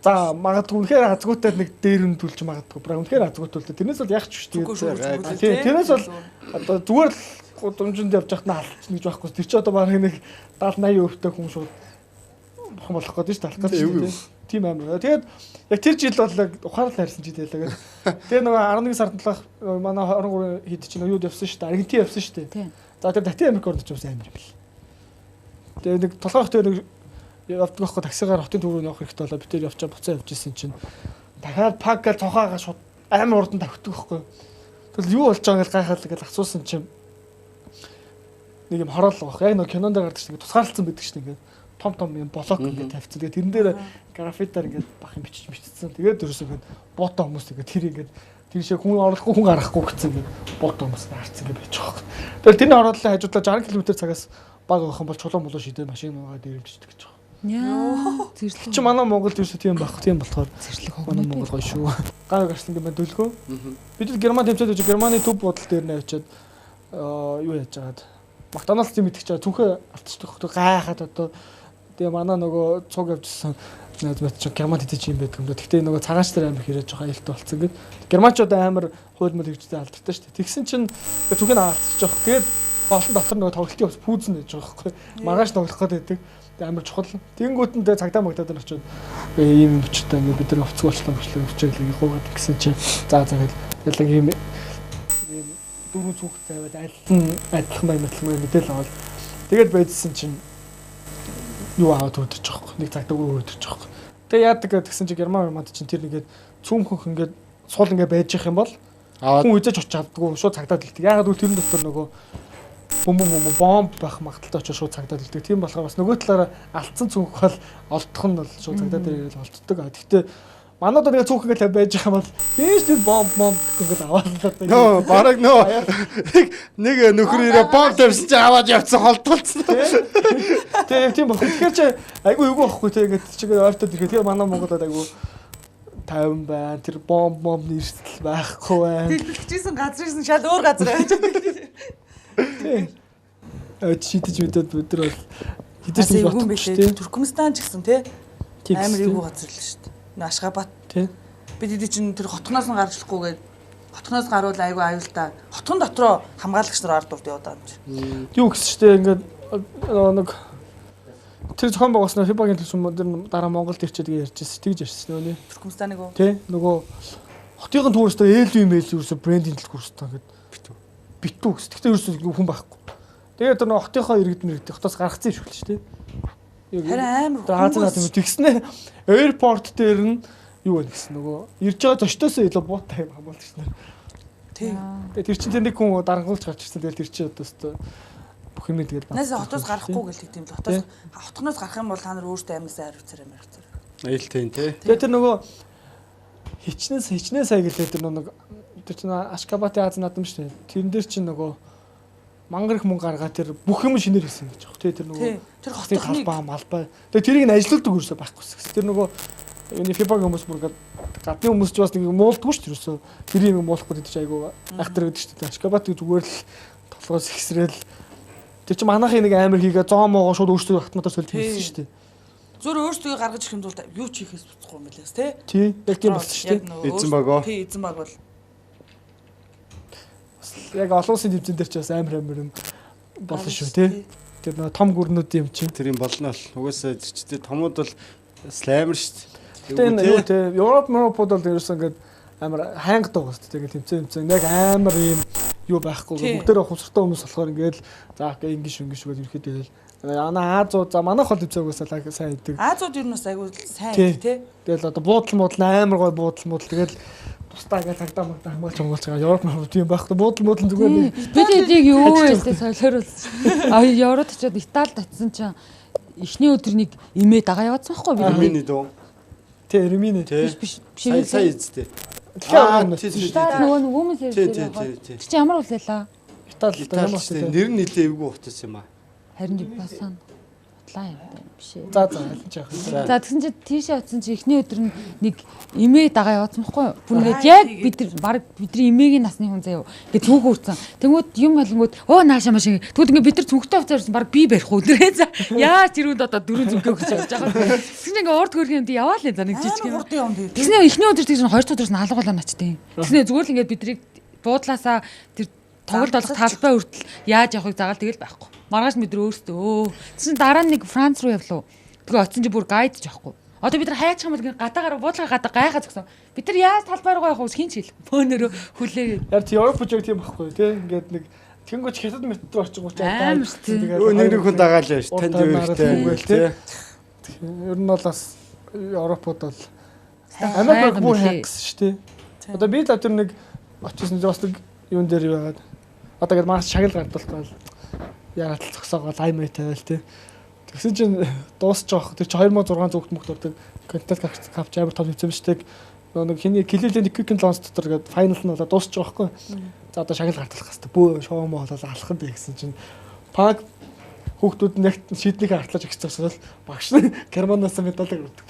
за магадгүй үнэхээр азгуутай нэг дээр нь түлж магадгүй. Бараг үнэхээр азгуутай л тэрнээс бол яах ч шүү дээ. Тийм тэрнээс бол одоо зүгээр л гудамжинд явж байхад нь алдчихна гэж байхгүй. Тэр чи одоо бараг нэг 70 80 өвтэй хүн шууд бохом болох гэдэг шүү дээ. Талхаж шүү дээ. Тийм амар. Тэгээд яг тэр жил бол ухаалал хайрсан жил байлаа гэдэг. Тэгээ нөгөө 11 сард талах манай 23 хэд чинь юуд явсан шүү дээ. Аргентин явсан шүү дээ. За тэр Латин Америк орнд ч бас амар юм бэл. Тэгээ нэг толгойх дээр нэг явдаг байхгүй таксигаар хотын төв рүү явах хэрэгтэй болоо бид тэр явчаа буцаа явж исэн чинь дахиад пак гэж цохоогоо шууд амар урдан тавьдаг байхгүй. Тэгэл юу болж байгаа гэж гайхаад л асуусан чинь нэг юм хороолго баг. Яг нэг кинонд гардаг шиг тусгаарлцсан байдаг шин ингээд том юм блок ингээд тавьчихсан. Тэгээ тэрэн дээр графитаар ингээд бах юм бичсэн. Тэгээд ерөөсөө ингээд бото хүмүүс тэгээд тэр ингээд тэр шиг хүн оруулахгүй хүн гарахгүй гэсэн ингээд бото хүмүүс харцсан гэж байж байгаа. Тэгэхээр тэрний хорооллын хажуудлаа 60 км цагаас бага байх юм бол чулуун болоо шидэ машин угаа дээрэмждэг гэж байгаа. Яа. Зэрлэг. Чи манай Монголд ерөөсөө тийм байх. Тийм болохоор зэрлэг манай Монгол гоё шүү. Гав гарсан гэмээр дөлгөө. Бид Герман тэмцээд үгүй Германы төв бодол дээр нэ очиад юу яаж жагаад Макдоналдс тийм идэх чаа түүхээ алдчихдаг. Гайхаад одоо тэгээ манай нөгөө цуг явжсэн найз чи Германд идэж юм байдаг юм да. Гэхдээ нөгөө цагаач дээр амар хэрэж байгаа илт болцсон гэд. Германчууд амар хуйлмал хөвчтэй алдартай шүү дээ. Тэгсэн чинь түүхийг алдчихж байгаа. Тэгээд олон дотор нөгөө тоглолтын ус пүүзэн гэж байгаа байхгүй. Маргааш тоглох гэдэг. Тэгээ амар чухал. Тэнгүүтэндээ цагдаа магдаад очиод ийм өчтэй ингээ бид нар оцгоо болчлоо хичээл гоогаад гисэн чинь за ялаг ийм дөрөв цүх тавиад адилхан мэдээлэл аваад тэгээд байдсан чинь юу аваад өдөрч байгаа юм. Нэг цагтаа өдөрч байгаа юм. Тэгээ яадаг гэсэн чи Герман манд чинь тэр нэгээд цөмхөнх ингээд суул ингээд байж их юм бол хүн үзэж очиж чаддгүй шууд цагдаад илдэг. Яагаад гэвэл тэрэн дотор нөгөө бомб байх магадaltaй очиж шууд цагдаад илдэг. Тийм болохоор бас нөгөө талаараа алдсан цөмхөх бол олдох нь бол шууд цагдаад ирэл олддог. Гэхдээ манайд нэг цөмхөх ингээд байж байгаа юм бол тийш тэр бомб ингээд аваад л одоо. Нөө бараг нөө нэг нөхрөөрөө бомб тавьсан чи аваад явцсан холдолцсон. Тийм баг. Тэгэхээр чи айгүй юу байхгүй те ингээд чигээ ойртоод ирэхэд тэгээ манай Монголд айгүй 50 байна. Тэр бомб нэрсэл байхгүй байна. Тэлбэлчихсэн газрын шал өөр газар байж байгаа. Тийм. Шидэж мэдээд бид нар бол хэдэж юм бодчихсон. Туркменстан ч гэсэн те амар эвгүй газар л шүү дээ. Ашгабад тий. Бид эдий чинь тэр хотгоноос нь гарч болохгүйгээд хотгоноос гарвал айгүй аюултай. Хотгон дотроо хамгаалагч нар ард урд яваад байгаа юм чи. Юу гэсэн ч тийм ингээд нэг тэр зохион байгуулсан FIBA-гийн төлөвлөмөр дараа Монголд ирчээд ярьжсэн. Тэгж ярьсан нөө. Туркменстаныг уу? Тий. Нөгөө хотын түүрээсээ ээлүү ерөөсө брендинг төлөвлөсөн гэдэг битүү гэсэн. Тэгтээ ерөөсө хүн байхгүй. Тэгээд тэр нөгөө хотынхоо иргэд хотоос гаргацсан юм шиг л шүү дээ. Харин амар Хаазаа тэгснэ аэропорт дээр нь юу вэ гэсэн нөгөө ирж байгаа зочдоос илүү буутай юм хамаалагч нар. Тийм. Тэгээд тэр чинь нэг хүн дарангуулж гарч ирсэн. Тэгээд тэр чинь одоо бүх юм тэгээд Нээс хотоос гарахгүй гэлдэг тийм л хотоос хотгоноос гарах юм бол та нар өөртөө амьсаа хариуцаар. Ээлтэй тий. Тэгээд тэр нөгөө хичнээн сая гэлээ тэр нэг тэр чинь Ашкабатын Аз надам шүү дээ. Тэрэн дээр чинь нөгөө мангар их мөнгө гаргаад тэр бүх юм шинээр хийсэн гэж байна. Тэр нөгөө тэр хотын талбай малбай. Тэгээд тэрийг нь ажилуулдаг юусоо байхгүйсэн. Тэр нөгөө юуны FIBA-гийн хүмүүс бүр гадны хүмүүс ч бас нэг муулдаггүй шүү дээ. Юусоо тэр юм муулахгүй гэдэг чинь айгүй айхтар гэдэг шүү дээ. Ашкабатын зүгээр л толгоос ихсрээл тэр чинь манайхын нэг амир хийгээ зоо моогоо шууд өөрсдөө автоматар сольж хийсэн шүү дээ. Зөөр өөрсдөө гаргаж ирэх юм бол юу ч хийхээс буцахгүй юм байлаас тий. Тий. Яг тийм болсон шүү дээ. Эзэн багоо. Тий, эзэн баг бол яг олон улсын тэмцээн дээр ч бас амар юм болно шүү тий. Тэр нэг том гүрнүүд юм чинь. Тэр юм болно л. Угаасаа зөрчтэй томууд бол амар шүү дээ. Гэтэ энэ юу тий. Европод бол ерөөсөн ингээд амар хайнгад байгаа шүү дээ. Тэмцээн яг амар юм юу байхгүй. Бүгдээрээ хувцартай хүмүүс болохоор ингээд за ингэж гэж ерөөхдөө Азууд за манайх бол тэмцээгөөсөө сайн идэг. Азууд ер нь бас айгүй сайн тий. Тэгэл одоо буудал амар гой буудал тэгэл тустаа гэж цагдаа магтаа хамгаалж хамгаалж байгаа. Европ мөр тийм байхгүй. Буудлын зүгээр нэг бид эдийг юу вэ солиор болсон. А Европт очиод Италид очисон чинь эхний өдөр нэг имээ дагаа яваадсан байхгүй бид. Ремини дөө. тий ремини биш Сая эзтэй. Штат нөгөө хүмүүс ярьдаг. Тий. Чи ямар үлээлээ? Итали ямар Итали нэр нь нэлээ эвгүй утас юм аа. Харин басан утлаа юм байна биш ээ. За ялж яах вэ? За тэгсэн чи тийшээ утсан чи эхний өдөр нь нэг имээ дагаа яваадсан байхгүй юу? Бүр ингээд яг бид нар баг бидний имээгийн насны хүн заяа. Ингээд цүнх үрцэн. Тэнгүүд юм халангууд өө наашаа машин. Тэгвэл ингээд бид нар цүнхтэй уцаарсан баг би барих өдрөө за. Яаж тэрүүнд одоо дөрөв зүнхээ өгч явж байгаа. Тэгсэн ингээд урд хөрх юм яваа л за нэг жижиг юм. Тэгснэ эхний өдөр тэгсэн 2 өдөрс нь алгуулаа начтیں۔ Тэгснэ зүгээр л ингээд бидрийг буудлаасаа тэр тоглолт болох талбай хүртэл яаж явахыг загаал тэгэл байхгүй. Маргааш мэдрээ өөртөө. Тэгсэн дараа нь нэг Франц руу явлаа. Тэгээ очсон чи бүр гайд ч авахгүй. Одоо бид нар хаяачих юм бол гадаагаар буудлага гадаа гайхаад зогсон. Бид нар яаж талбай руу явах вэ хин ч хэл. Бөөнөрөө хүлээ. Яг тийм Европ project тийм байхгүй тий. Ингээд нэг тэнгуүч хятад метро очиж гооч амар тийм. Нэг хүн дагаал байж танд үүрэгтэй. Ер нь бол бас Европод бол Америк бүр хакс шүү дээ. Одоо би л тэр нэг очижсэн бас нэг юун дээр байгаад одоо гээд маш шагнал гардуулт бол яагаад л зогсоогоо аймаа тавиал тий. Тэгсэн чинь дуусч байгаа. Тэр чи 2006 зүгт мөхт ордог контент капч амар том хэмжээтэй нэг хиний Килилийн Quick Launch дотор гээд файнал нь болоо дуусч байгаа байхгүй. За одоо шагнал гардуулах хэрэгтэй. Бөө шоу мо болоо алхах дээ гэсэн чинь паг хүүхдүүд нь яг шийднийг хартлаж ихсэн бол багш нь Германаас медалыг өгдөг.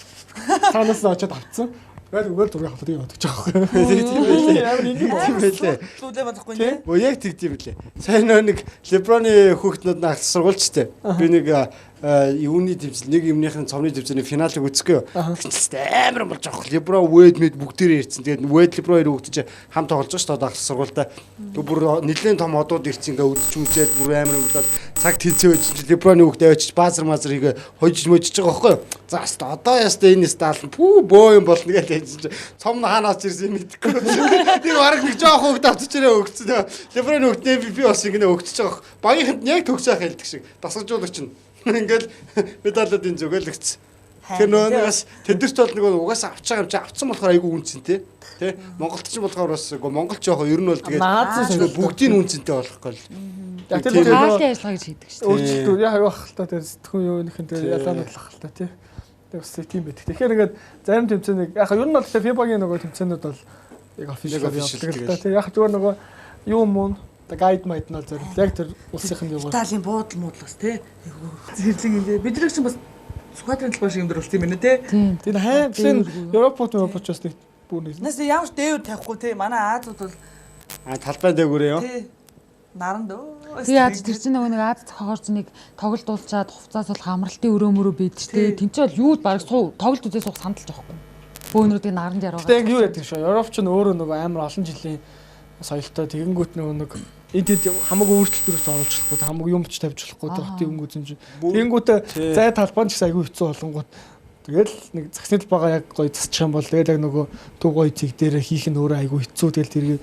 Цаанаас нь очиод авцсан. Тэгэл үгээр зураг авах тийм явдаг жаахгүй. Тийм байлээ. Ямар ингэ байлээ. Лүлээ бодохгүй нэ. Бөө яг тэгдэм билээ. Сайн нэг Леброны хүүхднүүд нь ахс сургуульчтэй. Би нэг юуны төвчл нэг юмныхын цомны төвчний финалыг үзэхгүй. Тэгчэлтэй амар болж байгаа. Леброн Вэд мэд бүгдээрээ ирсэн. Тэгээд Вэд Леброн хоёр хүүхд чинь хамт тоглож байгаа шүү дээ ахс сургуультай. Тэг бүр нэлээд том одууд ирсэн ингээ үдч үзээд бүр амар болоод цагт хийцээ байж Леброны хүүхд авчиж баазар мазар хийгээ хожиж мөжж байгаа байхгүй. За хаста одоо яста энэ стаал пүү бөө юм болно гэж хэлсэн чинь цом хаанаас ирсэн мэдэхгүй. Тэг бараг нэг жоох хүүхд авчиж ирээ өгцөн. Леброны хүүхд MVP бас ингэ өгчөж байгаа. Багийнханд яг төгсөөх хэлдэг шиг дасгалжуулагч нь ингээл медалуудын зүгэлэгц. Тэр нөөс тэдэрт бол нэг угаасаа авч байгаа юм чи авцсан болохоор айгүй үнцэнтэй. Тэ Монголд ч болохоор бас монголч яах ер нь бол тэгээд бүгдийн үнцэнтэй болохгүй л. Яг тэр хаалтын ажиллагаа гэж хийдэг шүү дээ. өөрчлөлтөө яа явах л та тэр сэтгүүн юуныхын тэр ялгаануулах л та тий. Тэр бас тийм байдаг. Тэгэхээр ингээд зарим тэмцээнийг яг ер нь бол FIBA-гийн нөгөө тэмцээнүүд бол яг офишиал явдаг л та тий. Яг зүгээр нөгөө юу мөн гайд майд нь зөв яг тэр улсынхын юу Италийн буудал муудлаас тий. Зэрлэг юм. Бид нар ч бас сквадрын талбай шиг юм дөрөлт юм байна тий. тэр хайм Европод бас нэг бүр нэг. Нэс ямар ч дээвэр тавихгүй тий. Манай Азууд бол талбай дээгүүрээ юу? тий. Наран дөө. Тэгээ яаж тэр чинь нөгөө нэг Аз хогоорч нэг тоглолт уулзаад хувцас бол амралтын өрөөмөрөө бийд штэ. Тэмцэл юу баг тоглолт үзээ суух сандалж байхгүй. Бөөнөрүүдийг наран жаргаа. Тэг юу яадаг шүү. Европ ч өөрөө нөгөө амар олон жилийн соёлтой тэгэнгүүт нөгөө нэг эдид хамаагүй өөрчлөлтөөрөөс оруулж болохгүй хамаагүй юм ч тавьж болохгүй хотын өнгө үзэн чинь тэгэнгүүтээ зай талбайн ч айгүй хэцүү болонгууд тэгэл нэг загсны талбайгаа яг гоё засчих юм бол тэгэл яг нөгөө төв гоё цэг дээр хийх нь өөрөө айгүй хэцүү тэгэл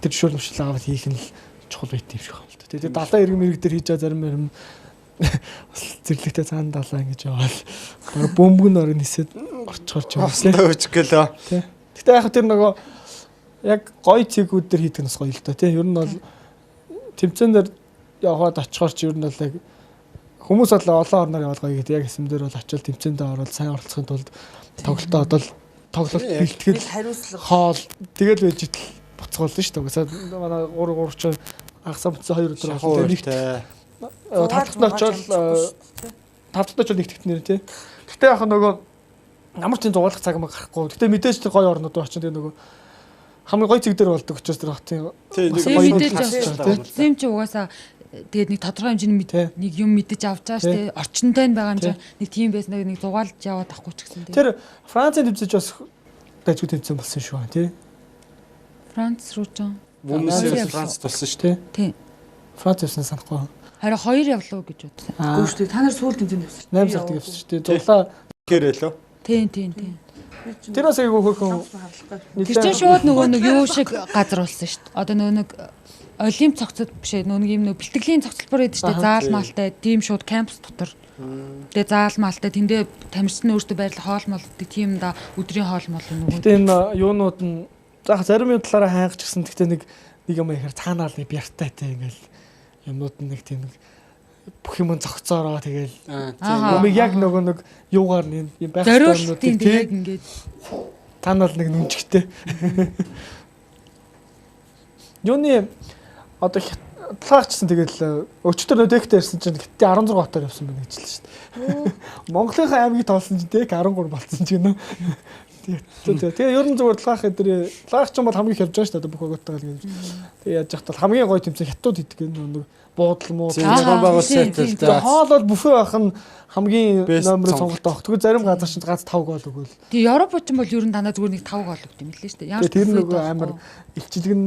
тэр шүлмшил аваад хийх нь л чухал байт юм шиг байна л да. Тэгээ далаа иргэн мэрэг дээр хийж байгаа зарим бас зэрлэгтэй цаана далаа ингэж яваал бөмбөг орон нисээд орчхорч яваа. Өчг гэлөө. Тэ. Гэтэ яг тэр нөгөө яг гоё цэгүүд дээр хийдэг нас гоё л да тий. Ер нь бол тэмцээн дээр яваад очихоор ч ер нь бол яг хүмүүс бол олон орноор яваад гоё гэдэг яг хэсэм дээр бол очил тэмцээндээ ороод сайн оролцохын тулд тоглолтоо одоо тоглолт бэлтгэл хоол тэгэл байж идэл буцгаулна шүү дээ. Угсаа манай 3 ч агсаа буцаа 2 өдөр болоо нэгт тавтагт очил нэгтгэт нэр тий. Гэтэ яг нөгөө ямар ч зугаалах цаг маа гарахгүй. Гэтэ мэдээж тэр гоё орнууд очиж тэгээ нөгөө хамгийн гоё цэг дээр болдог учраас тэр хотын тийм ч угаасаа тэгээд нэг тодорхой хэмжээний нэг юм мэдэж авч байгаа шүү дээ. Орчинтой байгаа юм чинь нэг тийм байсан нэг зугаалж яваад тахгүй ч гэсэн тийм. Тэр Францад тэмцэж бас дайггүй тэмцэн болсон шүү аа тий. Франц руу ч Өмнөөс Францд болсон шүү дээ. Тийм. Франц явсан санахгүй. Харин 2 явлаа гэж бодсон. Үгүй шүү дээ. Та нар сүүл тэмцээнд явсан. 8 сард явсан шүү дээ. Зуглаа Гэрэлөө. Тийм. Тэр бас айгүй хөрхөн. Тэр чинь шууд нөгөө нэг юу шиг газар болсон шүү дээ. Одоо нөгөө нэг олимп цогцод биш ээ нөгөө нэг юм нөгөө бэлтгэлийн цогцлбор гэдэг шүү дээ. Заал маалтай тийм шууд кампус дотор. Тэгээ заал маалтай тэндээ тамирчин өөртөө байрлах хоол молддаг тийм да өдрийн хоол мол нөгөө. Гэтэ энэ юунууд нь заах зарим юм талаараа хайгч гэсэн гэхдээ нэг юм ихэр цаанаал нэг бяртай те ингээл юмнууд нэг тийм нэг бүх юм зогцоороо тэгэл юм яг нөгөө нэг юугаар юм байх юмнууд тийм яг ингээд цаанаал нэг нүнжигтэй. Юуны одоо талаагчсан тэгэл өчтөр дэктэй ирсэн чинь хитээ 16 хотоор явсан байна гэж хэлсэн шүү дээ. Монголын аймгийг тоолсон чинь дэк 13 болсон ч гэнэ. Тэгээ ер нь зүгээр талаах эдэр талаагч юм бол хамгийн хялж байгаа шүү дээ бүх өгөөтэйг л гэж. Тэгээ яаж яхад бол хамгийн гоё тэмцээн хятад идэх гэнэ нэг буудал муу зохион байгуулалт тэгээ хоол бол бүфэ байх нь хамгийн номерын сонголт авах. Тэгвэл зарим газар чинь гац 5 гол өгөөл. Тэгээ Европч юм бол ер нь дандаа зүгээр нэг 5 гол өгд юм лээ шүү дээ. Ямар ч тэр нөгөө амар илчилгэн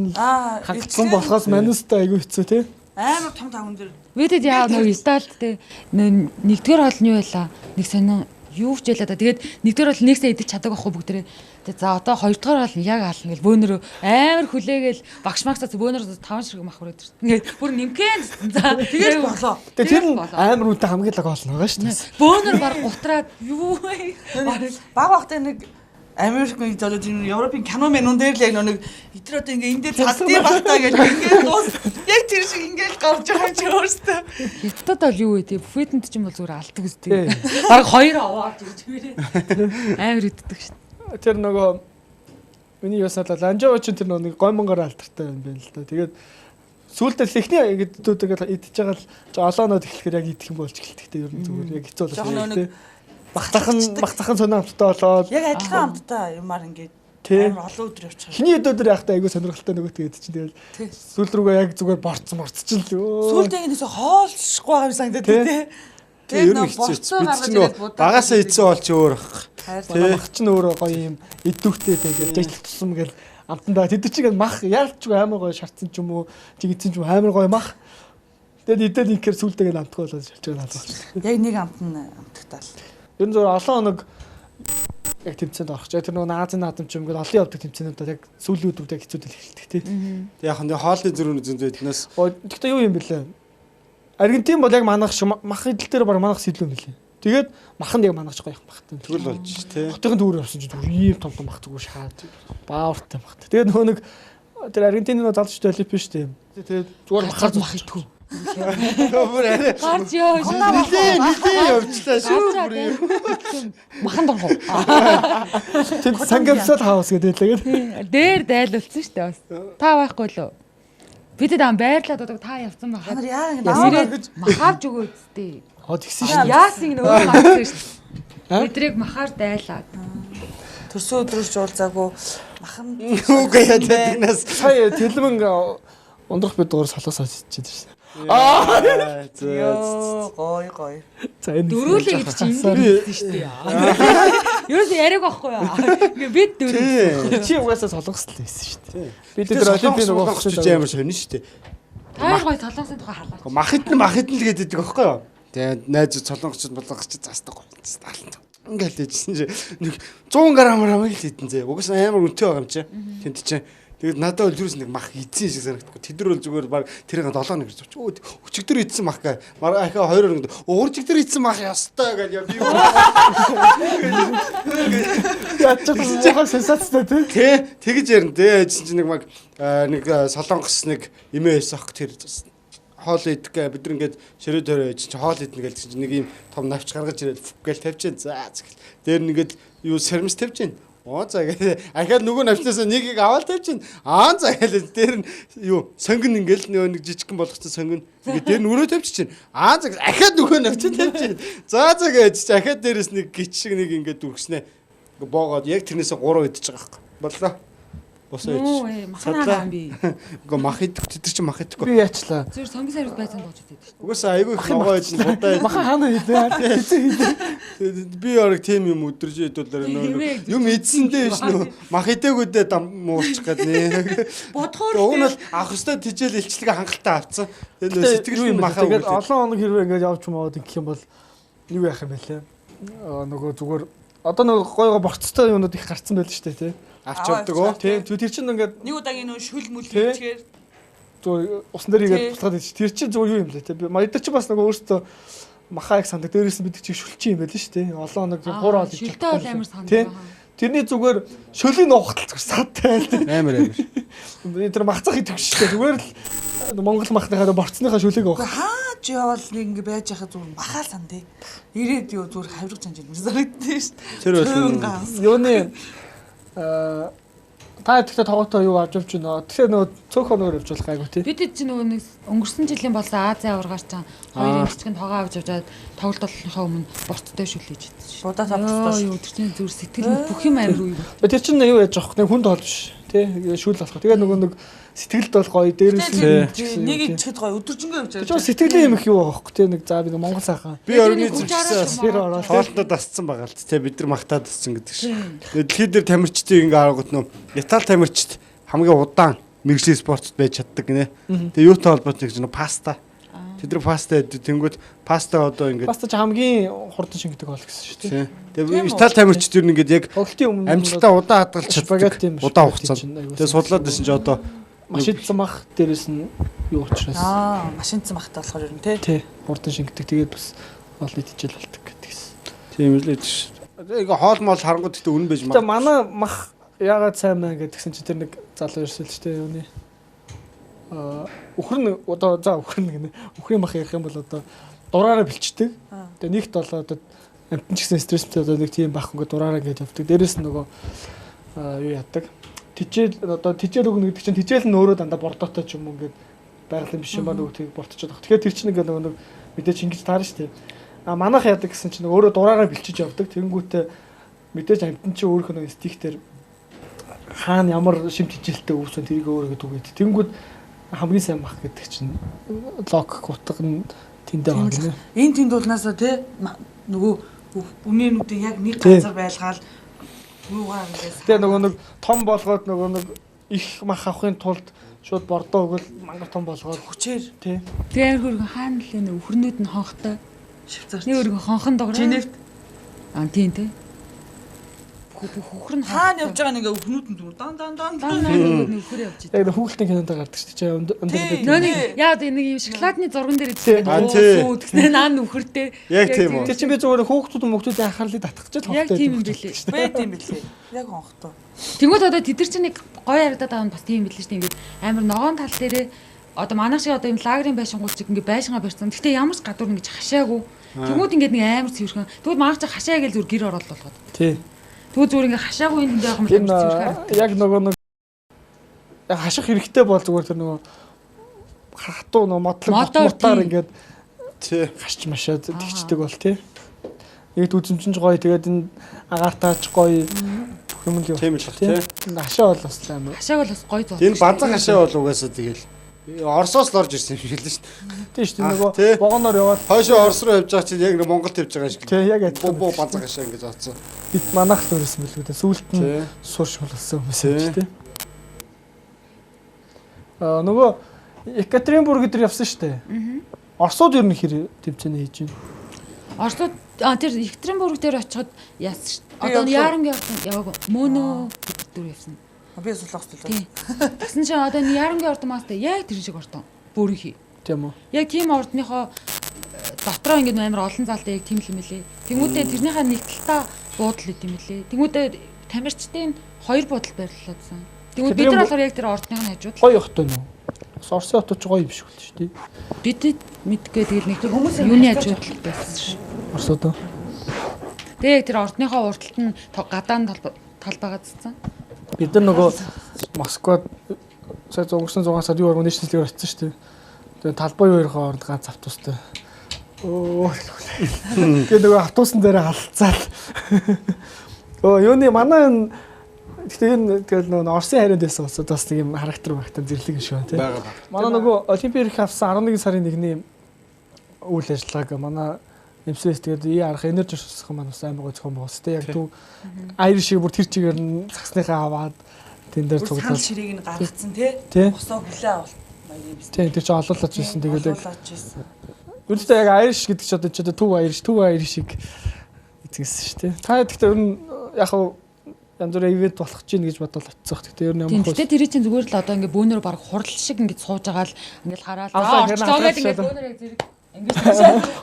хангалтсан болохоос манустай айгүй хэцүү тий. Амар том тагван дээр. Ведэд яа нөгөө Италид те нэгдүгээр хоол нь юу байлаа? Нэг сонин юу ч ялаа да. Тэгээд нэгдүгээр бол нэгсээ идэж чадаагүй байхгүй бүгдээ. Тэгээд за одоо хоёрдугаар бол яг аална гэл бөөнөр амар хүлээгээл багш магцаа бөөнөр 5 ширхэг мах хүрээд ирсэн. Ингээд бүр нимкэн за тэгээд болоо. Тэгээд тэр нь амар үнэтэй хамгийн лаг хоол байгаа шүү дээ. Бөөнөр баг гутраад юу баг багтай нэг Америкийн золоод Европын кино мэнүүн дээр л яг нэг итэр одоо ингээ энэ дээр цадтыг батаа гэж ингээ дуус яг тэр шиг ингээл гарч байгаа ч өөртөө. Хятад бол юу вэ те буфетэнд ч юм бол зүгээр алдаг үстэй. Баг 2 аваад гэж бэрээ. Амар иддэг шин. Тэр нөгөө миний ясаалал анжаач тэр нөгөө гомонгоор алдартай юм байна л да. Тэгээд сүүлдээ л ихний гэдүүдээ идчихэж байгаа л олоонод эхлэхээр яг идэх юм болж эхэлтэгтэй ер нь зүгээр яг хэцүү болчихсон тийм. Багцахан сонио амттай болоод яг адилхан амттай юмар ингээд амар олон өдөр явчихсан. Хиний өдөр яхахтай айгүй сонирхолтой нөгөө тэгээд чинь тэгэл сүүл рүүгээ яг зүгээр борцсон л ёо. Сүүлдээ ингэнээс хоолшгүй байгаа юм санагдаад тий. Тэр нэг хэцүү. Багасаа идсэн бол чи өөр ах. Мах ч нөөрэ гоё юм идүүхтэй тэгээд жижиг тусам гэл амтандаа тэд чинь мах яалчгүй амар гоё шартсан ч юм уу чиг идсэн ч юм амар гоё мах. Тэгээд идэл инхээр сүултэйг амтгүй болоод шалж байгаа байна. Яг нэг амт нь амтгтаал. Ер нь зөв олон хоног яг тэмцээнд орох ч тэр нөгөө Азийн наадамч юм гээд олон явдаг тэмцээнүүд яг сүүлийн өдрүүд яг хэцүүдэл эхэлдэг тий. Яг нь хоолны зөрүүн зөнд байднаас. Гэхдээ юу юм бэлээ? Аргентин бол яг манах мах идэл дээр баг манахс илүү юм бэлээ. Тэгээд маханд яг манахч гоё махтай. Тэгвэл болж тий. Хотын дүүр явсан чинь зүгээр ийм том мах зүгээр шаад баавартай махтай. Тэгээд нөгөө нэг тэр Аргентин нөгөө залуучтай олимпиад шүү дээ. Тэгээд зүгээр махаар мах идэх. Бүр арай гарч яа. Нилээ явчлаа шүү бүр. Махан дургу. Тэнд сангамсал хаус гэдэг лээгээд. Дээр дайлуулсан шүү дээ бас. Та байхгүй лөө. Бидэд ам байрлаад одоо та явсан Та байхад. нар яа ингэ Махаарж өгөө үстэй. Хоо тэгсэн шүү. Яасан ингэ нөгөө гарсан шүү дээ. Бидрийг махаар дайлаад. төрсөн өдрөж уулзаагүй махан Юу гаяа тэгнээс. Сая тэлмэн ундрах бид дугаар солоосоо чичээд шээ. ёо гой. За энэ Дөрүүлээ гэдэг чинь ингэ гэсэн шүү дээ. Юу ч яриаг байхгүй юу? Ингээ бид дөрөв. чи угаасаа солонгослол байсан шүү дээ. Бид Тэр тэр олимпийн олимпийн нөгөө ч амар сонин шүү дээ. Таа гой толгосын тухай халаа. Мах идэн л гэдэг байхгүй юу? Тэгээд найз солонгочд застаг гоё. Ингээл дэжсэн чи нэг 100 г амраа л идэн зэ. Угсаа амар үнэтэй байгаа юм чи. Тэнд чинь тэгээд надад бол юус нэг мах идсэн шиг санагдахгүй. Тэд нар бол зүгээр баг тэрийг 7 хоног гэж авч. Өчигдөр идсэн мах гээ. Маргаа ахаа 2 хоног. Өчигдөр идсэн мах ястай гэж яв. Ячсан жоохон сенсацтай тий. Тэгэж ярина тий. Чи нэг нэг солонгос нэг эмээ байсан ах тэр хоол идэх гэ бид нар ингээд ширээ төрөө чи хоол идэх гээл чи нэг юм том навч гаргаж ирээд гээл тавьчихын за згэл дээр нэгэд юу сервис тавьчихын за гээл ахаад нөгөө навчнаас нэгийг аваад тавьчихын за гээл дээр нь юу сонгон ингээл нэг жижигхэн болгоцсон сонгон ингээд дээр нь өрөө тавьчихын за ахаад нөгөө навчд тавьчихын за гэж чи ахаад дээрээс нэг гिच шиг нэг ингээд дүргснэ боогоод яг тэрнээсээ 3 идчих байгаа байхгүй боллоо. Босоо ич. Маханаа юм би. Уу мах идэх тэр чинь мах идэхгүй. Би яачлаа. Зүр сонгон сард байсан болж идэв. Угаасаа айгүй их ногоо идэн будаа. Махан хаана хэлээ. Би орог тийм юм өдөрж идүүлээр нөө юм идсэндээ биш нөө мах идээгүүдээ муурчих гээд нэ. Бодхоор Уг нь л авах хөстө тижэл илчлэгээ хангалттай авцсан. Тэр нөө сэтгэл юм махаа тэгээд өгөх. олон хоног хэрвээ ингэж явж моод гэх юм бол юу яах юм бэ лээ. Нөгөө зүгээр одоо нөгөө гойго борцтой юмнууд их гарцсан байл шүү дээ тий. Авч явдаг уу? Тийм тэр чинь ингээд нэг удаагийн нөө шүл мүл хийчихээр зүгээр усан дээр игээд бутгаад идчих. Тэр чинь зүгээр юу юм лээ тий. Маядаг чи бас нөгөө өөртөө махаа их сандаг. Дээрээс нь бид чи шүлчин юм байл шүү дээ. Олон хоног хуураад идчих. Шүлтэй бол амар сандаг. Тэрний зүгээр шөлийн ухтал садтай. Амар. Тэр махцах идэв шүү дээ. Зүгээр л Монгол махныхаа борцныхаа шөлийг уух. Хаач явал нэг ингээ байж яхаа зүгээр махаа сан тий. Ирээд юу зүгээр хавирч чанж юм зарагдсан шүү дээ. Тэр бол Юуны та ихтэй тоглолтоо юу авч явж байна. Тэгэхээр нөгөө цөөхөн өөр явж болох айгу тий. Бид чинь нөгөө нэг өнгөрсөн жилийн болсон Азийн аваргаар чам хоёр эмчгийн тоогоо авч явжаад тоглолт болохынхаа өмнө борцтой шүлээж идсэн шүү. Будаа тавцтай. Юу тэр чинь зүр сэтгэл бүх юм амар уу. Тэр чинь юу яаж явах вэ? Хүн тоол биш. Тий. Шүүл болох. Тэгээ нөгөө нэг сэтгэлд бол гоё дээрээс нэг ичгэд гоё өдөржингөө явж байгаа. Сэтгэлийн юм их юу аах вэ? Тий нэг за би Монгол сайхан. Би организм гэсэн хоолтод асцсан байгаа л тий бид нар магтаад асцсан гэдэг шиг. Дэлхийд дээр тамирчдын ингээ харангуут нөө Итали тамирчид хамгийн удаан мэргэжлийн спортод байж чаддаг гинэ. Тэгээ юутай холбоотой гэж нөө паста. Тэдний паста тэнгүүд паста одоо ингээ паста ч хамгийн хурдан шингэдэг бол гэсэн шүү дээ. Тэгээ Итали тамирчид юу ингээд яг амжилтаа удаан хадгалж чаддаг. Удаан хугацаанд. Тэгээ судлаад байсан ч одоо машинцсан мах дээрэс нь юу учраас машинцсан махтай болохоор ер нь тий хурдан шингэдэг. Тэгээд бас олон ичээл болдог гэдгийгс. Тийм л л ш. Тэгээ хоол моол харангууд гэдэг үнэн байж магадгүй. Манай мах яагаад сайн мэн гэдгсэн чи тэр нэг залуу ирсэн л ч тий юуны өхөр одоо за өхөр гэнэ. Өхрийн мах ярих юм бол одоо дураараа бэлчдэг. Тэгээ нэгт болоо одоо амтэн ч гэсэн стресстэй одоо нэг тийм бах ингээд дураараа ингэж явдаг. Дээрэс нь нөгөө юу яадаг. Тижээл одоо тижээл өгнө гэдэг чинь тижээл нь өөрөө дандаа бордоотой ч юм уу ингээд байгалийн биш юм аа нөгөө тийг болтчиход баг. Тэгэхээр тэр чинь ингээд нөгөө мэдээж ингэж таарна шүү дээ. А манайх яадаг гэсэн чинь өөрөө дураараа бэлчиж явдаг. Тэнгүүтээ мэдээж амтэн чи өөрийнх нь стиктер хаана ямар шим тижээлтэй өвсөн тэрийг өөрөө түгээд. Тэнгүүд хамгийн сайн мах гэдэг чинь лог гутга нь тэндээ байгаа гинэ. Энэ тэнд болнаасаа тий нөгөө үнэнүүдийг яг нэг газар байлгаал юугаар ингэж. Тэгээ нөгөө нэг том болгоод нөгөө нэг их мах авахын тулд шууд бордоо өгөл мангар том болгоод хүчээр тий. Тэгээ хөргөн хаана л нэ өхрнүүд нь хонхтой. Швейцарч. Нэг хөргөн хонхон догроо. Женевт. Тийм тий. Хөхөр нь хаана явж байгаа нэг өхнүүд нь зүгээр дан нөхөр явж идэв. Яг хүүхэлтийн кинонд гардаг шүү дээ. Өндөр яа нэг юм шоколадны зурган дээр үзсэн. Тэгснэ наа нөхөртэй. Яг тийм үү. Тэр чинь би зүгээр хүүхдүүдийн анхаарлыг татах гэж тоглолтой. Яг тийм юм билээ. Байт юм билээ. Яг онхтой. Тэнгүүд одоо тэд нар чинь нэг гоё харагдаад байгаа нь бас тийм билээ шүү дээ. Ингээд амар ногоон тал дээрээ одоо манайх шиг одоо юм лагерын байшингууд чиг ингээд байшингаа барьсан. Гэхдээ ямар ч гадуур ингэж хашаагүй. Тэнгүүд ингээд нэг амар цэвэрхэн. Тэгвэл манайх ч хашаа гэж зүр гэр ороод болгоод. Тий. Тэгвэл зүгээр ингээ хашаагүй энэ яг юм яг нөгөө нэг хаших хэрэгтэй бол зүгээр тэр нөгөө хатуу нөгөө мотлог ингээд тий хашч машаад тэгчдэг бол тий. Нэг үзэмжинж гоё тэгээд энэ агартаач гоё бүх юм л юу. Тийм л бах тий. Хашаа бол бас амар. Хашааг бол бас гоё зов. Энэ банзан хашаа бол угаасаа тэгэл Оросоос л орж ирсэн юм шиг л шүү дээ. Тийм шүү дээ нөгөө вагоноор яваад хойшоо Орос руу явж байгаа чинь яг нэг Монголд явж байгаа шиг. Тий яг адилхан. Буу банзан хашаа ингэж оцсон. Бид манайх л өрөөсөн билгүй дээ. Сүүлд нь сурч болсон хүмүүс юм чи тий. Нөгөө Екатеринбург дээр явсан шүү дээ. Оросууд ер нь хэр тэмцээнэ хийж байна. Оросууд тэр Екатеринбург дээр очиход яасан шүү. Одоо Яарангийн ордон яваагүй. Мөнөө дээр явсан. Би сулгаас төлөө. Тэгсэн чинь одоо Яарангийн ордон маастай яг тэр шиг ордон. Бүрхий. Тийм үү. Яг тийм ордныхоо дотроо ингээд амар олон залтай яг тийм л юм лээ. Тэнгүүдээ тэрнийхээ нэг талтаа буудал идэм лээ. Тэнгүүдээ тамирчдын хоёр буудал байрлуулсан. Тэнгүүд бид нар болохоор яг тэр ордныг нь хажууд. Гоё хот байна уу? Орсын хотод ч гоё юм шиг л шүү дээ. Бид мэдгүй тэгэл нэг юуны хажууд л байсан шүү. Орсод. Тэгээ яг тэр ордныхоо урталт нь гадаа нь талбайгаа цэцсэн. Бид нар нөгөө Москвад сая өнгөрсөн 6 сард юу нийслэлээр очсон шүү дээ. Тэгээ талбай хоёрын хооронд ганц автобустай. Тэгээ нөгөө автобусан дээр халцаад. Юуны манай гэхдээ энэ тэгэл нөгөө Орсын харьяанд байсан учраас бас нэг юм характер багтан зэрлэг юм шиг байна тий. Манай нөгөө Олимпик авсан 11 сарын 1-ний үйл ажиллагааг манай эмсээс тэгээд арах энерги шусах маань бас амар гой зохион байгуулсан тий. Яг түр аяр шиг бүр тэр чигээр нь цагсныхаа аваад тэн дээр цуглаад ширийг нь гаргацсан тий. Босоо хүлээ авалт маяг юм. Тий тэр чинь олоолаач байсан тэгээд яг үүдээ яг аяр шиг гэдэг чи одоо төв аяр шиг эцгэсэн шүү тий. Та гэхдээ ер нь яг янз бүрийн ивент болох гэж байна гэж бодвол очицох. Гэхдээ ер нь ямар хөө. Тэгтээ тэр чинь зүгээр л одоо ингээ бөөнөр баг хурал шиг ингээ сууж байгаа л ингээ хараад орчлоо гэдэг ингээ бөөнөр яг зэрэг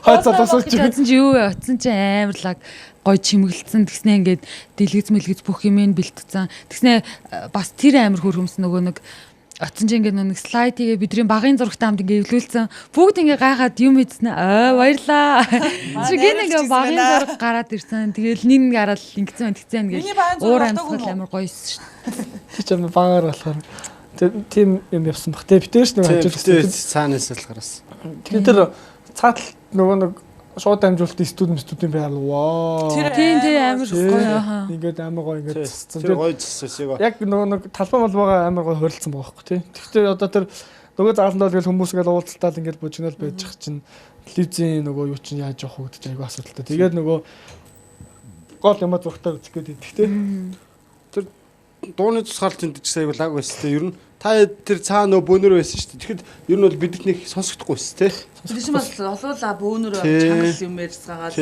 Хойд залуусч. Тэгсэн чи юу вэ? Утсан чи амарлаг гой чимэглэлцэн тэгснэ ингээд дэлгэц бүх юм бэлтгэсэн. Тэгснэ бас тэр амир хөрөмс нөгөө нэг утсан чи ингээд нэг слайдыг бидний багын зурагтай хамт ингээд эвлүүлсэн. Бүгд ингээд гайхаад юм хийсэн. Баярлаа. Чи ингээд багын зураг гараад ирсэн. Тэгэл нэг гараад ингэсэн ингээд уур амьсгал амир гоёсэн шүү. Чи ч юм багаар болохоор тийм юм явсан баг. Тэ битэрш нэг хажууд цаанаас л гараас. Тэгэхээр тэр цаатал нөгөө нэг шууд амжуулалтын студент байгаад вау. Тийм амар гоё. Ингээд амар гоё ингээд цэцсэн. Тэр гоё цэцсэн. Яг нөгөө нэг талбай малбайгаа амар гоё хорилцсан байгаа байхгүй тий. Тэгэхдээ одоо тэр нөгөө зааланд бол хүмүүс ингээд уулзалтаад ингээд бужигнал байж чих чинь телевизийн нөгөө юу чинь яаж явах вэ гэдэг айгүй асуудалтай. Тэгээд нөгөө гол юм зургатаар үзэх гээд идэх тий. Тэр дууны тусгаарлалтын дэжс айгүй лаг байсан тий. Ер нь та тэр цаана нөө бөөнөр байсан шүү дээ. Тэгэхэд ер нь бол бидд нэг сонсогдохгүй байсан тий. Тэш бас олоола бөөнөр чангал юм ярьцгаагаад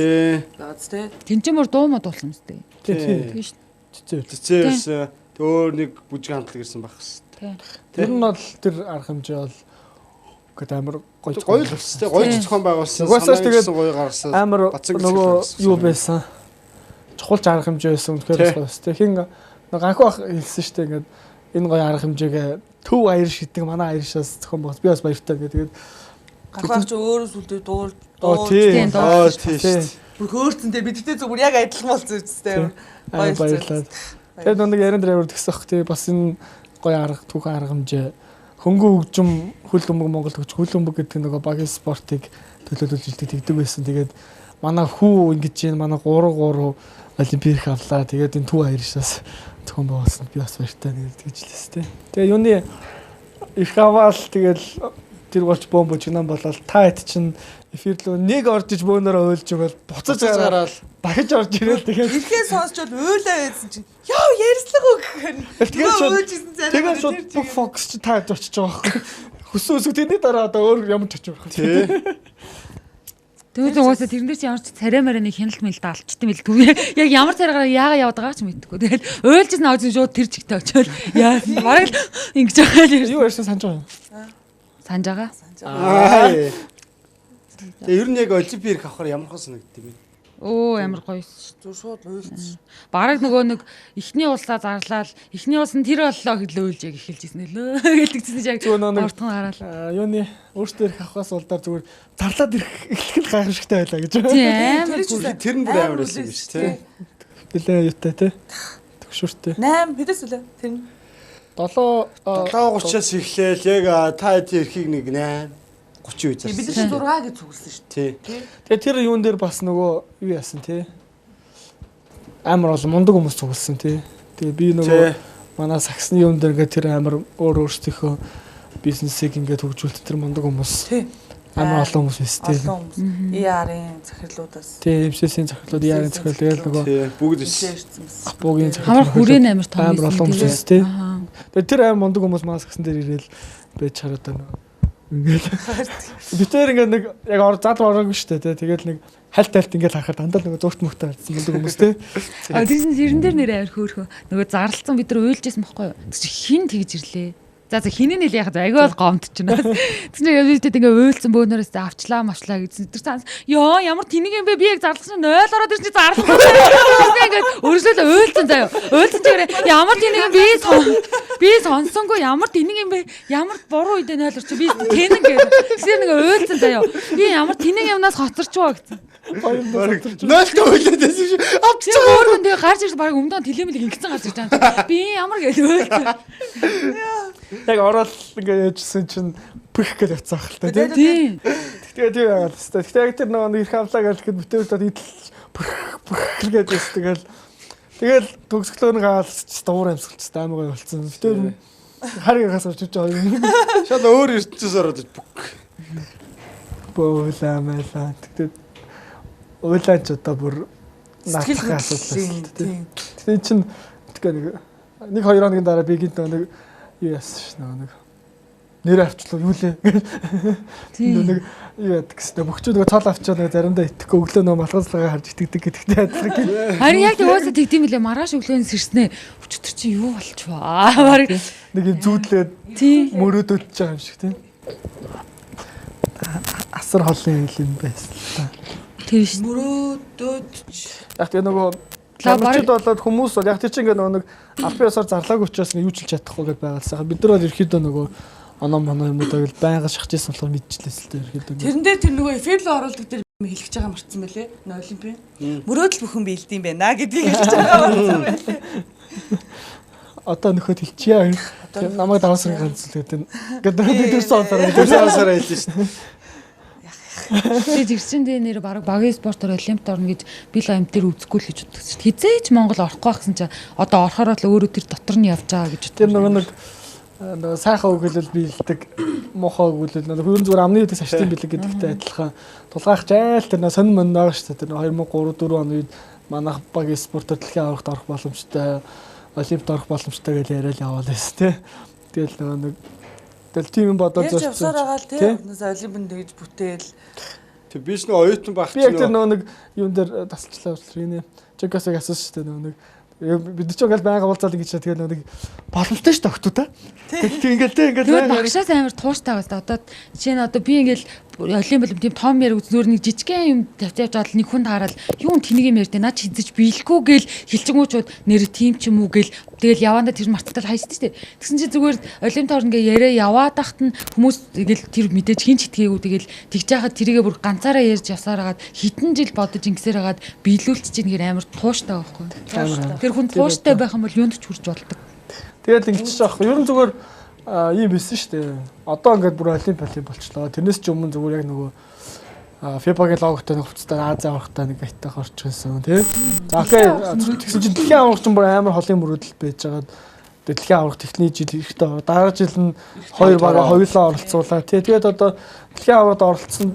газ тий. Тэнцэмөр дуу мод болсон юм зү. Тий. Цэцээс өөр нэг бүжиг хамтлаг ирсэн байх хэвээр. Тэр нь бол тэр арга хэмжээ бол гэдэг амар гоё л болсон тий. Гоё зохион байгуулсан. Угаасаа тэгээд гоё гаргасан. амар нөгөө юу байсан. Чухалч арга хэмжээ байсан. Үнэхээр гоё тий. Хин нэг анхуу хэлсэн шүү дээ ингээд энэ гоё арга хэмжээгээ төв аяр шидэг манай аяр шаас зохион байгуулсан. Би бас баяртай гэдэг. Гахаач өөрөөс үлдээ дуулж тийм тийм. Бүр хөөрцөнтэй бидтэй зүгээр яг адилхан болсон үстэй. Баярлалаа. Тэгээд нэг яран драйвер гэсэн ах тий бас энэ гоё арга түүхэн арга хэмжээ хөнгөн хөгжим хөл өмг Монголд хөл өмг гэдэг нэг багийн спортыг төлөөлүүлж тэгдэг байсан. Тэгээд манай хүү ингэж юм манай 3 олимпик авлаа. Тэгээд энэ төв аяр шаас зохион байгуулсан. Би бас баяртай гэж хэлсэн тий. Тэгээ юуны их аваал тэгэл тэр болч бомб жигнан болоод та хэд чин эфирлөө нэг оржиж бөөнөрөө ойлж байгаа буцаж гараад дахиж орж ирэл тэгээд ихээ сонсчод ойлаа байсан чинь яа ярьслаг уу гэхээр тэгээд шууд бүх фокус чи та хэд очиж байгаа байхгүй хүссэн үсэг тэний дараа одоо өөр ямар ч очиж байгаа тий. Тэгээд угаасаа тэрнээс ямар ч царай мараа нэг хяналт мэлдэ алчтсан мэл түг. Яг ямар царайгаар яага яваад байгаа ч мэдэхгүй. Тэгээд ойлжсэн аваад шууд тэр чигтээ очиод яа бараг л ингэж байгаа л юу ярьсан санаж байгаа юм. Санаж байгаа. Тэгээ ер нь яг олимпик авахаар ямар хөө санагдд юм бэ? Оо ямар гоё шүү. Шууд ойлцсон. Бараг нөгөө нэг ихний улсаа зарлаад ихний улс нь тэр боллоо гэхэл ойлж яг эхэлж ирсэн лөө. Гэлдэгсэн чинь яг ортхон хараад. Юуны өөртөө ирэх авахаас улдаар зүгээр зарлаад ирэх эхлэх гайхамшигтай байлаа гэж. Тийм. Тэр нь бүр амар байсан юм шүү тий. Гэлээ юутай тий. Төгшөртэй. 8 хэдээс үлээ тэр нь 7:30-аас эхлээл яг та хэд ирэхийг нэг 8:30 үе зарсан. бид чинь 6 гэж зүгэлсэн шүү дээ. Тэгээ тэр юун дээр бас нөгөө юу яасан тий. Амар бол мундаг хүмүүс зүгэлсэн тий. Тэгээ би нөгөө манай саксны юун дээр ингээ тэр амар өөрсдийнхөө бизнесийг ингээ хөгжүүлдэг тэр мундаг хүмүүс. Тий. Амар олон хүмүүс байсан тий. Олон хүмүүс. ER-ийн захирлуудаас. Тий, MCS-ийн захирлууд, ER-ийн захирлууд нөгөө бүгд ирсэн. Апогийн захирлууд. Хамар хүрээний амар том амар олон хүмүүс байсан тий. Тэгээ тэр амар мундаг хүмүүс маань саксан дээр ирээл байж хараад байна. Ингээл битээр ингээд нэг яг зад ороогүй шүү дээ. Тэгэл нэг хальт ингээд харахад дандаа нөгөө зургт мөхтэй харсан мундаг хүмүүс тий. Тэгсэн хэрэн дээр нэр амар хөөрхөө. Нөгөө зарлцсан бид нар уйлжсэн бохгүй юу? Тэг чи хин тэгж ирлээ. За хинэн нэл яхад айгүй бол гомдчихно. Тэгсэн чинь бид ингээ уйлсан бөөнөрөөс авчлаа мавчлаа гэсэн. Тэр цаас ёо ямар тэнэг юм бэ? Би яг зарлсан 0 ороод ирсэн чи зарлахгүй. Ингээ өөрөөсөө уйлсан заяа. Уйлсан чи ямар тэнэг юм би сонсонгүй ямар тэнэг юм бэ? Ямар буруу үедээ 0 орч би тэнэг гэдэг. Тэгсэн ингээ уйлсан заяа. Би ямар тэнэг юмнаас хоцорчваа гэсэн. Нойлтой уйлаад байсан шүү. Авчих өөрөө тэгээ гарч ирсэн баг өмнө нь телемэлийг ингэсэн гарч ирж байгаа. Би ямар гэж уйлсан. Яг ороод ингээ яжсэн чинь пүх гэж явцсан хэл та тийм. Тэгээ тийм яагаад тест. Тэгээ яг тэр нэг ирэх авлаа гэхэд бүтээвдээд идэл пүх гэж яст тэгэл төгсгөлөөр гаалч дуур амьсгалч аймаг болцсон. Бүтээр харигаас орж иж байгаа. Шал өөр ертөнцөөс ороод пүх. Боолаамаа. Тэгээ ойлаач одоо бүр наацхан асуудал. Тэгээ чинь тэгээ нэг 2 хоногийн дараа би гинт нэг юу яасан ш нэг нэр авчлаа юу лээ нэг юу яадаг гэсэн бөхчүүд нөгөө цол авчаад нэг заримдаа итгэхгүй өглөө нөгөө малгазлагаа харж итгэдэг гэдэгтэй адилхан. Харин яг уусаа тэгдэм билээ маргааш өглөөнөөс ирснээ өчтөр чи юу болчихваа. Бараг нэг юм зүүдлээд мөрөөдөж байгаа юм шиг тийм. асар холын хэл юм байсан л та. Тэр ш. Мөрөөдөд Яг тэгээ нөгөө Лаа, Ламчид болоод хүмүүс бол яг тийч ингээ нөгөө нэг албан ёсоор зарлаагүй учраас ингээ юу ч хийж чадахгүй гэдээ байгаа л сайхан. Бид нар бол ерөөхдөө нөгөө оноо моно юмудаа л байнга шахажсэн болохоор мэдчихлээс л дээ ерөөхдөө. тэрэн дээр тэр нөгөө эфирлөө оруулдаг дээр хэлж байгаа марцсан байлээ. Олимпи. Мөрөөдөл бүхэн биелдэм байна гэдгийг хэлж байгаа марцсан байлээ. Одоо нөхөд хэлчихье. Намайг давсрын ганц л гэдэг. Гэдэг бид төрсөн Төрсөөрөө хэлсэн шүү дээ. Тэгээд ирсэн дээр нэр баг багийн спортоор олимпиад орно гэж би л амт дээр үзэхгүй л гэж боддог шүү дээ. Хизээч Монгол орохгүй гэсэн чинь одоо орохоор л өөрөө тэр дотор нь явж байгаа гэж тэр нөгөө нэг сайхан үг хэлэл биелдэг муухай үг хэлэл нөгөө хөрөн зүгээр амны үдээс ашигтай билэг гэдэгтэй адилхан тулгаах жайл тэр нөгөө сонин мөн байгаа шүү дээ. Тэр 2003 4 оны үед манайх багийн спортоор дэлхийн аврагт орох боломжтой олимпиад орох боломжтой гэж яриад яваал байсан тий. Тэгэл нөгөө нэг тэгэл тийм юм бодоод зорьсон. Явсаар байгаа л тий. Өнөөс олимпиад тэгж бүтээл. Тэг би ч нөгөө оюутан байх чинь би яг тэр нөгөө нэг юун дээр тасалчлаа учраас Чекасыг асуусан шүү дээ нөгөө нэг бид ч ингээл байнга уулзаад ингэж тэгээд нөгөө нэг боломжтой шүү дээ өгтөө та. Тэгээд багшаас амар тууштай байгаа одоо жишээ нь одоо би ингээл олимпиад тийм том яриг зүгээр нэг жижигхэн юм тавьж аваад нэг хүнд хараад юу тэнийг юм ярьдэ наа чи хизэж биелэхгүй гээл хилчингуучуд нэр тийм ч юм уу гээл тэгэл явандаа тэр марталтал хайсан шүү дээ. Тэгсэн чи зүгээр олимпиад орно гээ яриа яваад тахт нь хүмүүс тэгэл тэр мэдээж хин ч итгээгүй тэгэл тэгж яхад тэрийгээ бүр ганцаараа ярьж явсаар хагаад хитэн жил бодож ингэсээр хагаад биелүүлчих чинь гэр амар тууштай байхгүй. Тэр хүн тууштай байх юм бол юунд ч хүрч болдог. Тэгэл ингэчих жоохгүй. Ер нь зүгээр ийм байсан шүү дээ. Одоо ингээд бүр олимпиад болчлоо. Тэрнээс ч өмнө зүгээр яг нөгөө FIBA-гийн логотой нэг хувцастай Ази аврагтай нэг айтайх орж ирсэн тий. За окей. Тэгсэн чинь дэлхийн аврагч бүр амар холын мөрөдөл байж байгаа. Дэлхийн аврагт техний жил ихтэй дараа жил нь хоёр бага хоёулаа оролцуулаа тий. Тэгээд одоо дэлхийн аврагт оролцсон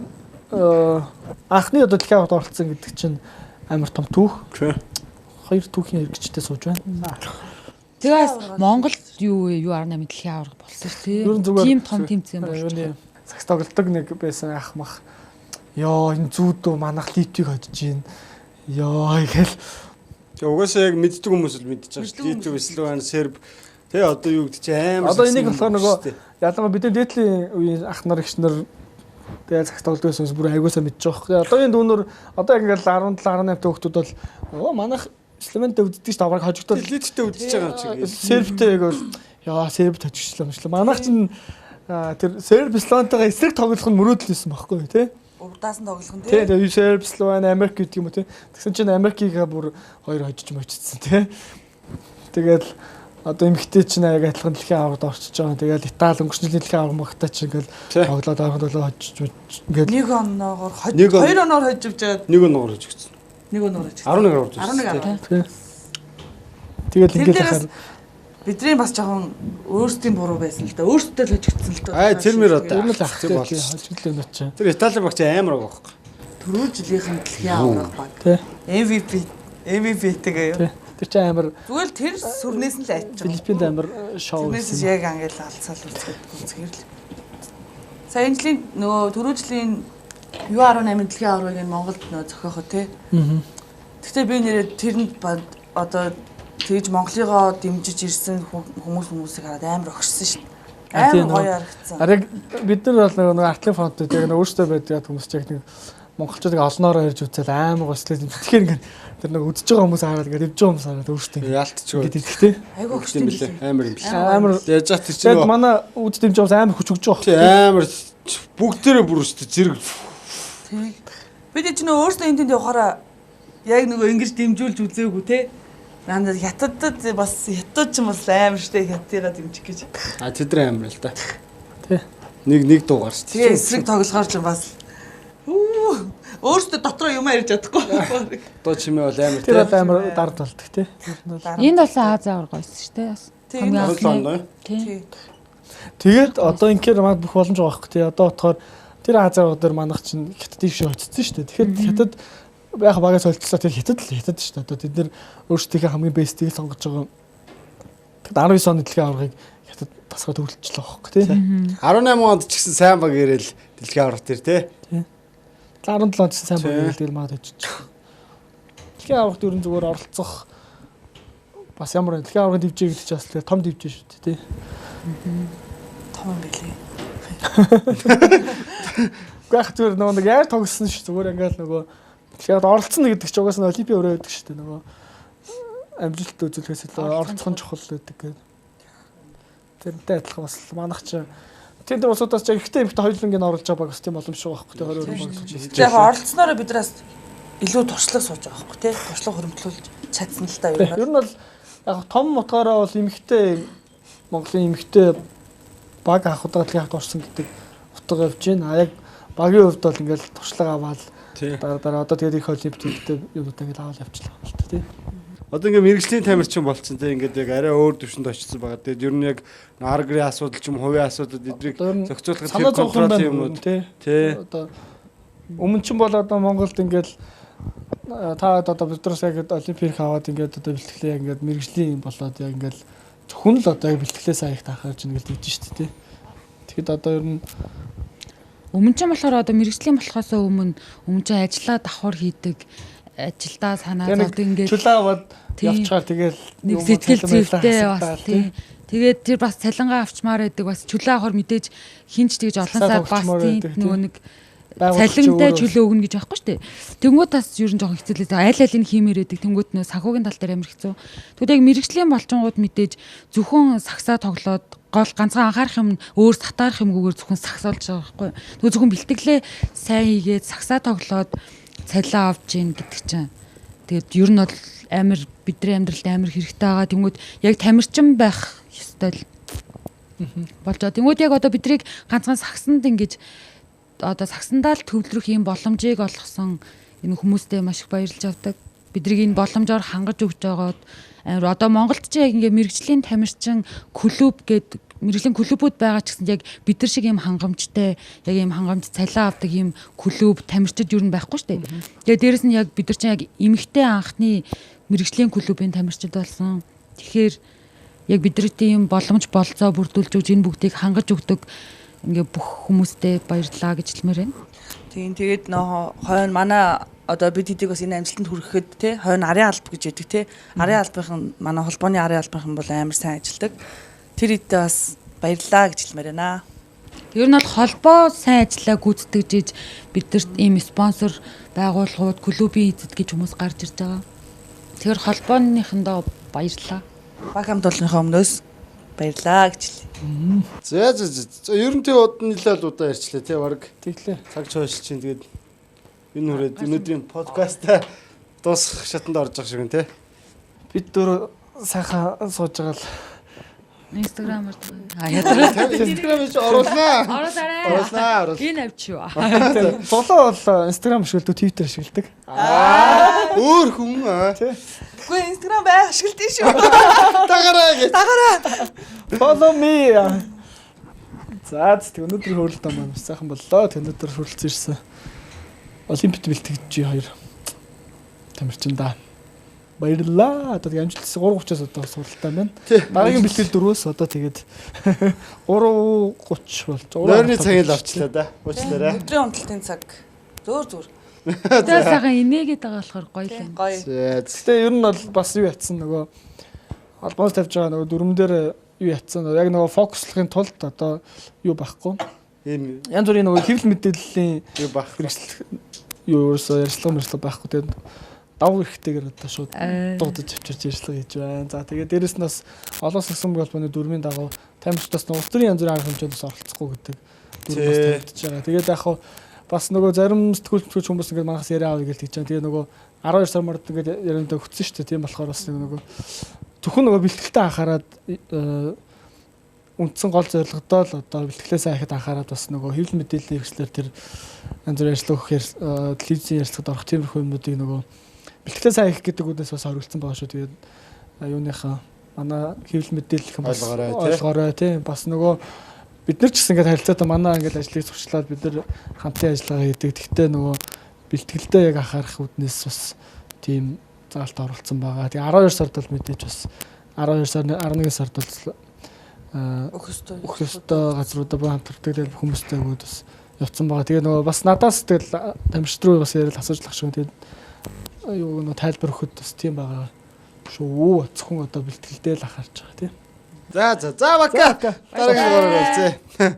анхны одоо дэлхийн аврагт оролцсон гэдэг чинь амар том түүх. Хоёр түүхийн хэрэгжтэй сууж байна. Тэгээс Монгол юу 18 дэлхийн аварга болсон шүү дээ. Тийм том тэмцээн болчихсон. Сакс тоглолтог нэг байсан ах мах. Йоо энэ зүүдөө манах литвиг хожиж гин. Йоо гэл. Тэг угаасаа яг мэддэг хүмүүс л мэдчихэж байгаа шүү. Литв, Словен, Серб тий одоо юу гэдэг чи амар. Одоо энийг болохоор нөгөө ялангуяа бидний дээдлийн үеийн ах нар эгч нар тэгээд сакс тоглолтог байсан бүр айгуусаа мэдчих واخ. Одоо энэ дүүнөр одоо яг ингээл 17 18 хүүхдүүд бол манах Словентэй үздэг ш тавраг хожигдол литвтэй үзэж байгаа юм чи. Сербтэй яг бол яа серб хожигчлаа юм шиг. Манайх чинь тэр серб Словентайгаа эсрэг тоглох нь мөрөөдөл байсан байхгүй тий. Урдаас нь тоглох нь тий. Тэгээ серб Словен Америк гэдэг юм уу тий. Тэгсэн чинь Америкийг бүр хоёр хожиж мочсон тий. Тэгэл одоо эмэгтэй чинь яг адилхан дэлхийн аваргад орчиж байгаа. Тэгэл Итали өнгөрсөн дэлхийн аварга магтай чинь ингээл тоглоод аврагд болоо хожиж ингээд нэг оноогоор хоёр оноор хожиж жаад нэг оноогоор хожигдсон. Нэг оноор хожигдсон. 11 орж ирсэн. Тэгэл ингээд ахаар бидний бас жоохон өөрсдийн буруу байсан л да. Өөрсдөө л хожигдсон л да. Тэр мөр одоо юм л ах тийм хожигдлоо нөч. Тэр Итали багч амар байгаа байхгүй. Түрүү жилийнхэн дэлхийн аварга баг. MVP-тэй гаяа. Тэр чинь амар зүгээр тэр сүрнээс нь л айчих. Филиппинд амар шоу байсан. Сүрнээс яг ангил алцаал үзгээр л. Саяны жилийн нөгөө түрүү жилийн U18 дэлхийн аваргыг Монголд нөө зохиохоо тий. Гэхдээ би нэрээ тэрэнд одоо тэгж Монголыгоо дэмжиж ирсэн хүмүүсийг хараад амар огшсон шин. Амар гоё харагдсан. Ариг бид нар бол нэг артлын фронтод яг өөрсдөө байдаг хүмүүс яг нэг монголчуудыг олноороо ирж үзэл амар гослээ. Тэгэхээр ингээд тэр нэг үдчихэж байгаа хүмүүс хараад ингээд ивж байгаа хүмүүс хараад өөрсдөө яалтчихгүй. Ингээд идэхтэй. Айгу огштой юм билээ. Амар юм биш. Амар яаж ч тэр чинь манай үд дэмж байгаа амар хүч өгж байгаа. Тий амар бүгдээрээ бүр өстө зэрэг. Тий. Бид ч нөө өөрсдөө энэ тэнд явахаараа яг нөгөө ингэж дэмжүүлж үзээгүй те. Нандаа хятадд бас хятад ч юм бас амар штэ хятадыгаа дэмжих гэж. Тэд нар амар л да. Тий. Нэг дуугаар штэ. Тэгээ эсрэг тоглохоор ч бас өөртөө дотроо юм ярьж чадахгүй. Доо чимээ бол амар тий. Тэр амар дард болдог тий. Энд болсон Ази аварга байсан шүү дээ. Хамгийн тий. Тэгээд одоо инхээр манд бүх боломж байгаа байхгүй тий. Одоо бодохоор тэр Ази аварга дээр манах чинь хятадыг шиг хоцсон шүү дээ. Тэгэхээр хятад яг багаас солилцлоо тэр хятад шүү дээ. Одоо тэд нэр өөрсдийнхээ хамгийн бестийг сонгож байгаа. Тэгэд 19 оны дэлхийн аваргыг хятад тасгаад өвлөжлөө байхгүй тий. 18 онд ч гэсэн сайн баг ирээл дэлхийн аварга тэр тий. 17 онд сайн баг ирээл маад очиж. Дэлхийн аваргад ерөн зүгээр оролцох бас ямар дэлхийн аваргад дивжээ гэдэг чинь бас том дивжээ шүү дээ тий. Том юм билээ. Гэх зүгээр нэг яар тогссон ш зүгээр ингээл нөгөө тэгээд оролцсон гэдэг чинь угаасаа олимпийн өрөө байдаг шүү дээ нөгөө амжилт үзүүлэхээс илүү оролцох нь чухал гэдэг гэдэг. Тэрнтэй адилхан бас манайх чинь тэнд улсуудаас ч ихтэй ихтэй хоёулангийн оруулж байгаа бас тийм боломжтой байхгүй те 20 Тэгээд яг оролцсноор бидраас илүү туршлага сууж байгаа байхгүй тий. Туршлага хөрөмтлүүлж чадсан л та юу. Ер нь бол яг том утгаараа бол эмэгтэй Монголын эмэгтэй баг анх удаалгын хавьд орсон гэдэг утга явж байна. А яг багийн хувьд бол ингээл туршлага аваад дараа одоо тэгээд их олимпиадтэй юмудаа ингээл аваад явчихлаа юм л та тий. Одоо ингээ мэрэгжлийн тамирчин болцсон те ингээд яг арай өөр төвшөнд очсон байгаа. Тэгээд ер нь яг аргын асуудал ч юм хувийн асуудал эдрийг зохицуулахад санаа зовхон контрол юмнууд тий. Одоо өмнө ч бол одоо Монголд ингээл та одоо биднээс яг олимпик аваад ингээд одоо бэлтгэлээ ингээд мэрэгжлийн болоод яг ингээд зөвхөн л одоо бэлтгэлээ сайн их таахаж ингээд дийж шүү дээ. Тэгэхэд одоо ер нь Өмнө ч болохоор одоо мэрэгжлийн болохоос өмнө ч ажиллаа давхар хийдэг ажилдаа санаа зовд ингээд чулаа аваад явчихаар тэгэл нэг сэтгэл зүйтэй бас тийм. Тэгээд тэр бас цалингаа авчмаар байдаг бас чулаа авахар мэдээж хинч тэгж олон сар бас тийм нөгөө нэг цалинтай чөлөө өгнө гэж байхгүй шүү дээ. Тэнгүүд бас ер нь жоохон хэцүүлээ. Аль алийг хиймээр байдаг. Тэнгүүд нөө санхүүгийн тал дээр амар хэцүү. Тэгвэл яг мэрэгжлийн болчингууд мэдээж зөвхөн сагсаа тоглоод гол ганцхан анхаарах юм өөр сатаарах юмгүйгээр зөвхөн сагсаулж байгаа байхгүй. Тэгвэл зөвхөн бэлтгэлээ сайн хийгээд сагсаа тоглоод цалиа авч ийн гэдэг чинь. Тэгээд ер нь бол амар бидний амьдралд амар хэрэгтэй байгаа. Тэнгүүд яг тамирчин байх ёстой л болж байгаа. Тэнгүүд яг одоо бидрийг ганцхан сагсанд ингэж одоо сагсандаа л төвлөрөх юм боломжийг олгосон энэ хүмүүстээ маш их баярлж авдаг. Бидрийг энэ боломжоор хангаж өгч байгаад амар одоо Монголд ч яг ингээ мэрэгжлийн тамирчин клуб гэдэг мэрэгжлийн клубүүд байгаа ч гэсэн яг бид нар шиг юм хангамжтай яг юм хангамж цалиа авдаг юм клуб тамирчид юу н байхгүй шүү дээ. Тэгээ дээрэс нь яг бид нар чинь яг эмэгтэй анхны мэрэгжлийн клубын тамирчид болсон. Тэгэхээр яг бидрийн юм боломж болцоо бүрдүүлж өгж энэ бүгдийг хангаж өгдөг ингээ бүх хүмүүстээ баярлалаа гэж хэлмээр байна. Тийм тэгээд нөө хойно манай одоо бид хэдийг бас энэ амжилтанд хүрэхэд тий хойно арын алба гэж яддаг тий арын албахан манай холбооны арын албахан бол амар сайн ажилдаг. Тэр хэдээ бас баярлалаа гэж хэлмээр байна. Ер нь бол холбоо сайн ажиллаа гүйцэтгэж бидэрт ийм спонсор байгууллагууд клубийн эзэд гэж хүмүүс гарч ирж байгаа. Тэгэхээр холбооныхондоо баярлалаа. Баг хамт олонныхоо өмнөөс баярлалаа гэж хэлье. За ер нь тэг нэлээд удаа ярьчлаа тий баг. тэглээ. Цаг чойшил чинь тэгээд энэ хүрээд өнөөдрийн подкастаа дуусгах шатанд орж байгаа шиг нэ тий. Бид дөрөв сайхан сууж байгаа л Instagram-аар Instagram-ич оруулнаа. оруулаарай. Энэ авч юу. золоо бол Instagram ашигладаг, Twitter ашигладаг. Өөр хүн тий. Үгүй Instagram байх ашигладаг шүү. Дагараа гэж. Follow me. За өнөөдөр хөрөлтөө маань сайхан боллоо. Өнөөдөр хөрөлцөн ирсэн. Олимпиад бэлтгэж хоёр тамирчин да. Баярлалаа. Одоо амжилтс 3:30-аас одоо суралтай байна. Дараагийн бэлтгэл 4-өөс одоо тэгээд 3:30 болж. Нойрны цагийг л авчлаа да. Уучлаарай. Өдрийн унталтын цаг зөөр. Тэгээ сайхан инээгээд байгаа болохоор гоё л юм. Гоё. Гэтэ ер нь бол бас юу ятсан нөгөө албанаас тавьж байгаа нөгөө дүрмэн дээр юу ятсан. Яг нөгөө фокуслахын тулд одоо юу байхгүй. Ийм Янз бүрийн нөгөө хэвлэл мэдээллийн юу бах. хэрэгсэл юу ерөөсөө ярьцлага байхгүй. Тэгээд давуу эрхтэйгээр одоо шууд дуудаж авчирч ярьцлага хийж байна. За тэгээд дээрэс нь бас олон сагсан холбооны дүрмийн дагуу тамирчдаас улс төрийн янз бүрийн арга хэмжээнд бас оролцохгүй гэдэг дүрмээс тавьж байгаа. Тэгээд яг бас нөгөө зарим сэтгүүлч хүмүүс ингээд манаас яриа авъя гэж хэлж байгаа. Тэгээ нөгөө 12 сар мард ингээд ярианд өгсөн шүү дээ. Тийм болохоор бас нөгөө зөвхөн нөгөө бэлтгэлтэй анхаарад үндсэн гол зорилгодоо л одоо бэлтгэлээ сайн ихэд анхаарад бас нөгөө хэвлэл мэдээллийн хэрэгслэр тэр янз бүрийн ярьцлага өгөхээр телевизийн ярьцлагад орох тиймэрхүү юмнуудыг нөгөө бэлтгэлээ сайн их гэдэг үднээс бас хариулсан байгаа шүү. Тэгээд юуныхаа манай хэвлэл мэдээллийн ойлгоорой тийм бас нөгөө бид нар ч гэсэн ингээд харилцаатай манай ингээд ажлыг зурчлаад бид нар хамтын ажиллагаа хийдэг. Тэгтээ нөгөө бэлтгэлдээ яг анхаарах үднээс бас тийм заалт оролцсон байгаа. Тэгээ 12 сард бол мэдээж бас 12 сар 11 сард бол өгөхөстэй газруудаа бүх хамтардаг хүмүүстэй өгөөд бас явцсан байгаа. Тэгээ нөгөө бас надаас тэгэл тамирчид руу бас яриад асууж лах шиг. Тэгээд юу нөгөө тайлбар өгөхөд бас тийм байгаа шүү. Зөвхөн одоо бэлтгэлдээ л анхаарч байгаа тийм. За бака. Дараагийн дугаараар уулзъя.